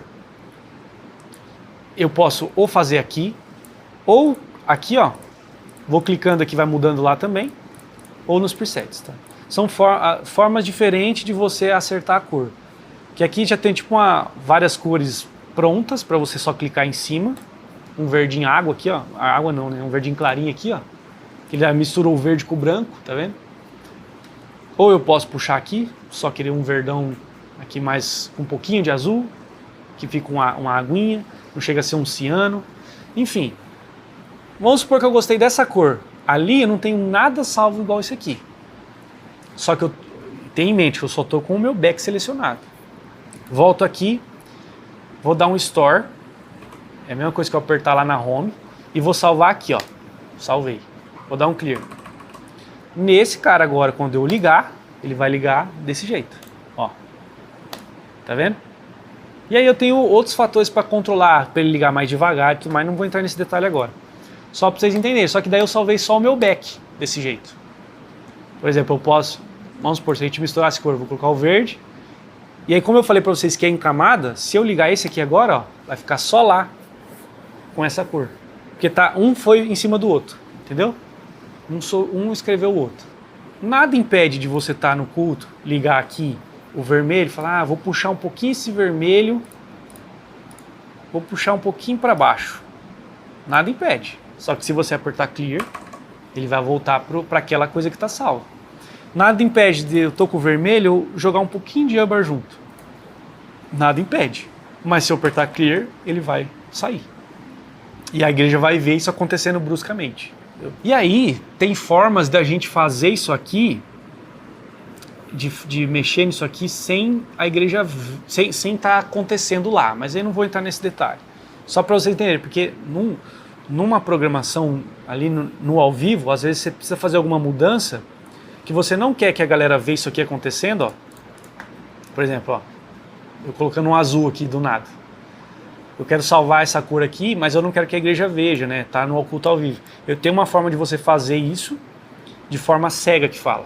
eu posso ou fazer aqui, ou aqui, ó, vou clicando aqui, vai mudando lá também, ou nos presets, tá? São formas diferentes de você acertar a cor. Que aqui já tem tipo várias cores prontas para você só clicar em cima. Um verdinho água aqui, ó. Água não, né? Um verdinho clarinho aqui, ó. Que ele já misturou o verde com o branco, tá vendo? Ou eu posso puxar aqui, só querer um verdão aqui mais com um pouquinho de azul, que fica uma aguinha, não chega a ser um ciano. Enfim, vamos supor que eu gostei dessa cor. Ali eu não tenho nada salvo igual esse aqui. Só que eu tenho em mente que eu só estou com o meu back selecionado. Volto aqui, vou dar um Store. É a mesma coisa que eu apertar lá na Home. E vou salvar aqui, ó. Salvei. Vou dar um Clear. Nesse cara agora, quando eu ligar, ele vai ligar desse jeito. Ó. Tá vendo? E aí eu tenho outros fatores para controlar, para ele ligar mais devagar e tudo mais. Não vou entrar nesse detalhe agora. Só para vocês entenderem. Só que daí eu salvei só o meu back desse jeito. Por exemplo, eu posso... Vamos supor, se a gente misturar essa cor, eu vou colocar o verde. E aí, como eu falei para vocês que é em camada, se eu ligar esse aqui agora, ó, vai ficar só lá com essa cor. Porque tá, um foi em cima do outro, entendeu? Um escreveu o outro. Nada impede de você estar no culto, ligar aqui o vermelho e falar, vou puxar um pouquinho esse vermelho, vou puxar um pouquinho para baixo. Nada impede. Só que se você apertar Clear, ele vai voltar para aquela coisa que está salva. Nada impede de eu tô com o vermelho eu jogar um pouquinho de âmbar junto. Nada impede. Mas se eu apertar Clear, ele vai sair. E a igreja vai ver isso acontecendo bruscamente. E aí, tem formas da gente fazer isso aqui, de mexer nisso aqui sem a igreja, sem estar acontecendo lá. Mas aí não vou entrar nesse detalhe. Só para vocês entenderem, porque numa programação ali no ao vivo, às vezes você precisa fazer alguma mudança que você não quer que a galera veja isso aqui acontecendo, ó. Por exemplo, ó, eu colocando um azul aqui do nada. Eu quero salvar essa cor aqui, mas eu não quero que a igreja veja, né? Tá no oculto ao vivo. Eu tenho uma forma de você fazer isso de forma cega que fala.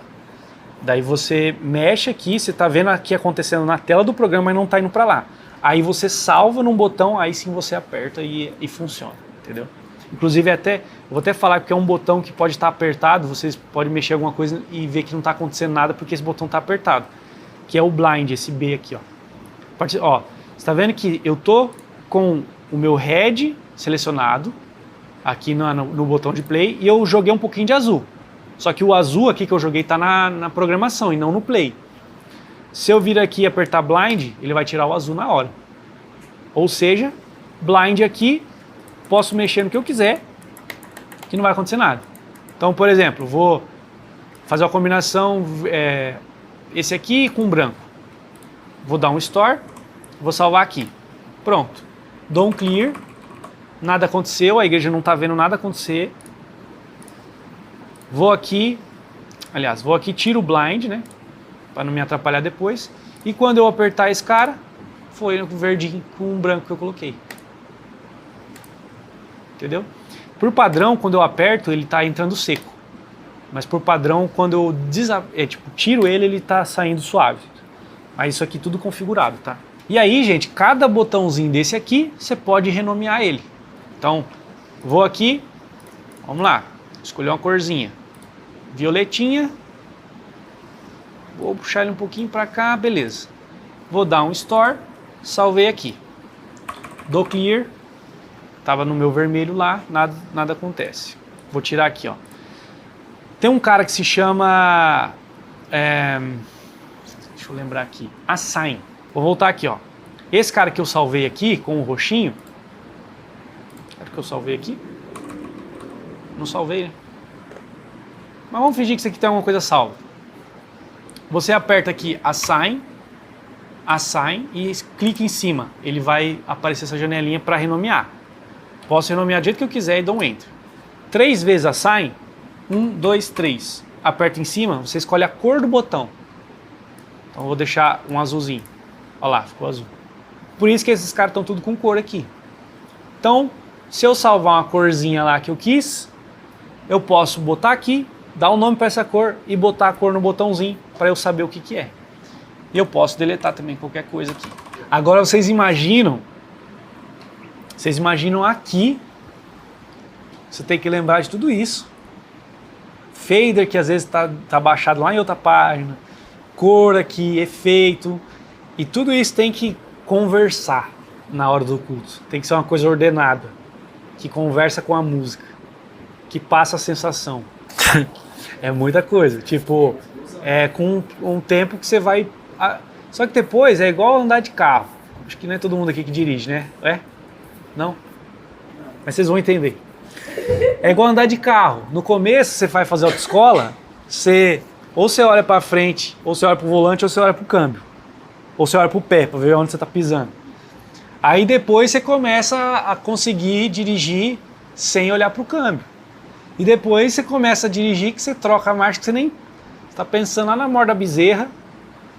Daí você mexe aqui, você tá vendo aqui acontecendo na tela do programa, mas não tá indo para lá. Aí você salva num botão, aí sim você aperta e funciona, entendeu? Inclusive eu vou até falar que é um botão que pode estar apertado, vocês podem mexer alguma coisa e ver que não está acontecendo nada porque esse botão está apertado, que é o blind, esse B aqui, ó. Ó, você está vendo que eu tô com o meu head selecionado aqui no botão de play e eu joguei um pouquinho de azul. Só que o azul aqui que eu joguei está na programação e não no play. Se eu vir aqui e apertar blind, ele vai tirar o azul na hora. Ou seja, blind aqui, posso mexer no que eu quiser, que não vai acontecer nada. Então, por exemplo, vou fazer uma combinação, esse aqui com branco. Vou dar um Store, vou salvar aqui. Pronto. Dou um Clear, nada aconteceu, a igreja não está vendo nada acontecer. Vou aqui, tiro o Blind, né? Para não me atrapalhar depois. E quando eu apertar esse cara, foi o verdinho com o branco que eu coloquei. Entendeu? Por padrão, quando eu aperto, ele está entrando seco. Mas por padrão, quando eu tiro ele, ele está saindo suave. Mas isso aqui tudo configurado, tá? E aí, gente, cada botãozinho desse aqui, você pode renomear ele. Então, vou aqui, vamos lá, escolher uma corzinha. Violetinha. Vou puxar ele um pouquinho para cá, beleza. Vou dar um Store, salvei aqui. Dou Clear. Tava no meu vermelho lá, nada acontece. Vou tirar aqui, ó. Tem um cara que se chama... deixa eu lembrar aqui. Assign. Vou voltar aqui, ó. Esse cara que eu salvei aqui, com o roxinho... Será que eu salvei aqui? Não salvei, né? Mas vamos fingir que isso aqui tem alguma coisa salva. Você aperta aqui Assign e clica em cima. Ele vai aparecer essa janelinha para renomear. Posso renomear do jeito que eu quiser e dou um Enter. 3 vezes Assign. 1, 2, 3. Aperta em cima, você escolhe a cor do botão. Então eu vou deixar um azulzinho. Olha lá, ficou azul. Por isso que esses caras estão tudo com cor aqui. Então, se eu salvar uma corzinha lá que eu quis, eu posso botar aqui, dar um nome para essa cor e botar a cor no botãozinho para eu saber o que é. E eu posso deletar também qualquer coisa aqui. Agora vocês imaginam aqui, você tem que lembrar de tudo isso. Fader que às vezes tá baixado lá em outra página, cor aqui, efeito, e tudo isso tem que conversar na hora do culto. Tem que ser uma coisa ordenada, que conversa com a música, que passa a sensação. É muita coisa, tipo, com um tempo que você vai... Só que depois é igual andar de carro. Acho que não é todo mundo aqui que dirige, né? É? Não? Mas vocês vão entender. É igual andar de carro. No começo, você vai fazer autoescola, ou você olha para frente, ou você olha para o volante, ou você olha para o câmbio. Ou você olha para o pé, para ver onde você está pisando. Aí depois você começa a conseguir dirigir sem olhar para o câmbio. E depois você começa a dirigir que você troca a marcha, que você nem está pensando lá na morda da bezerra,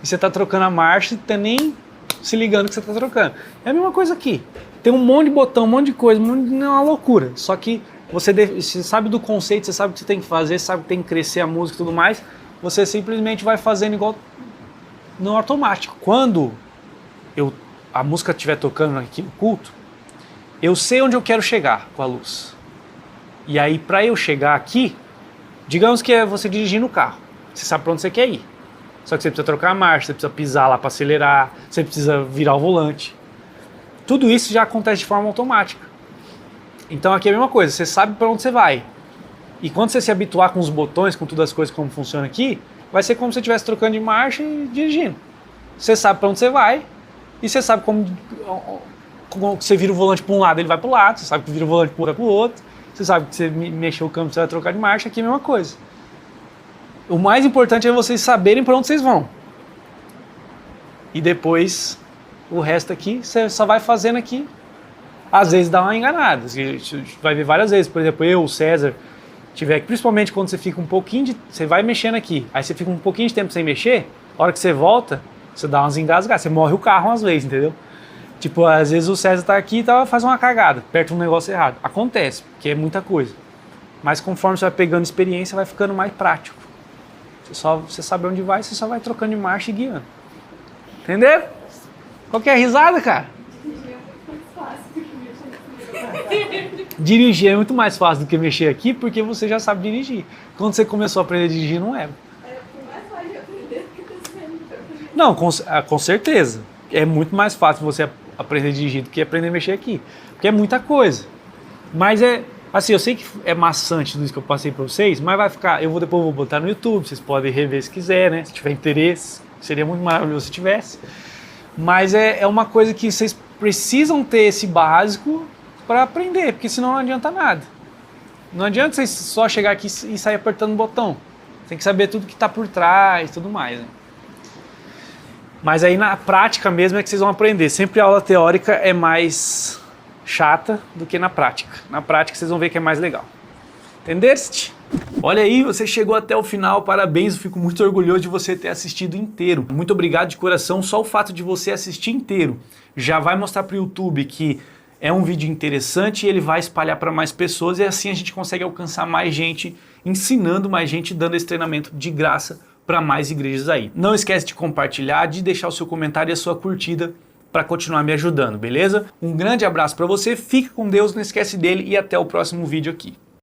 e você está trocando a marcha e tá nem se ligando que você está trocando. É a mesma coisa aqui. Tem um monte de botão, um monte de coisa, é uma loucura. Só que você sabe do conceito, você sabe o que você tem que fazer, você sabe que tem que crescer a música e tudo mais, você simplesmente vai fazendo igual no automático. Quando a música estiver tocando aqui no culto, eu sei onde eu quero chegar com a luz. E aí, para eu chegar aqui, digamos que é você dirigir no carro. Você sabe para onde você quer ir. Só que você precisa trocar a marcha, você precisa pisar lá para acelerar, você precisa virar o volante. Tudo isso já acontece de forma automática. Então aqui é a mesma coisa, você sabe para onde você vai. E quando você se habituar com os botões, com todas as coisas como funciona aqui, vai ser como se você estivesse trocando de marcha e dirigindo. Você sabe para onde você vai e você sabe como você vira o volante para um lado, ele vai para o lado, você sabe que vira o volante para o outro, você sabe que você mexeu o câmbio, você vai trocar de marcha, aqui é a mesma coisa. O mais importante é vocês saberem para onde vocês vão. E depois, o resto aqui, você só vai fazendo aqui. Às vezes dá uma enganada. Você vai ver várias vezes, por exemplo, eu, o César, principalmente quando você fica um pouquinho você vai mexendo aqui, aí você fica um pouquinho de tempo sem mexer, a hora que você volta, você dá umas engasgadas, você morre o carro às vezes, entendeu? Tipo, às vezes o César tá aqui e faz uma cagada, aperta um negócio errado. Acontece, porque é muita coisa. Mas conforme você vai pegando experiência, vai ficando mais prático. Você sabe onde vai, você só vai trocando de marcha e guiando. Entenderam? Qual que é a risada, cara? Dirigir é muito mais fácil do que mexer aqui, porque você já sabe dirigir. Quando você começou a aprender a dirigir, não era. Não, com certeza. É muito mais fácil você aprender a dirigir do que aprender a mexer aqui. Porque é muita coisa. Mas assim, eu sei que é maçante tudo isso que eu passei para vocês, mas vai ficar, depois vou botar no YouTube, vocês podem rever se quiser, né? Se tiver interesse, seria muito maravilhoso se tivesse. Mas é uma coisa que vocês precisam ter esse básico para aprender, porque senão não adianta nada. Não adianta você só chegar aqui e sair apertando o botão. Tem que saber tudo que está por trás e tudo mais, né? Mas aí na prática mesmo é que vocês vão aprender. Sempre a aula teórica é mais chata do que na prática. Na prática vocês vão ver que é mais legal. Entendeste? Olha aí, você chegou até o final, parabéns, eu fico muito orgulhoso de você ter assistido inteiro. Muito obrigado de coração, só o fato de você assistir inteiro já vai mostrar para o YouTube que é um vídeo interessante e ele vai espalhar para mais pessoas e assim a gente consegue alcançar mais gente, ensinando mais gente, dando esse treinamento de graça para mais igrejas aí. Não esquece de compartilhar, de deixar o seu comentário e a sua curtida para continuar me ajudando, beleza? Um grande abraço para você, fique com Deus, não esquece dele e até o próximo vídeo aqui.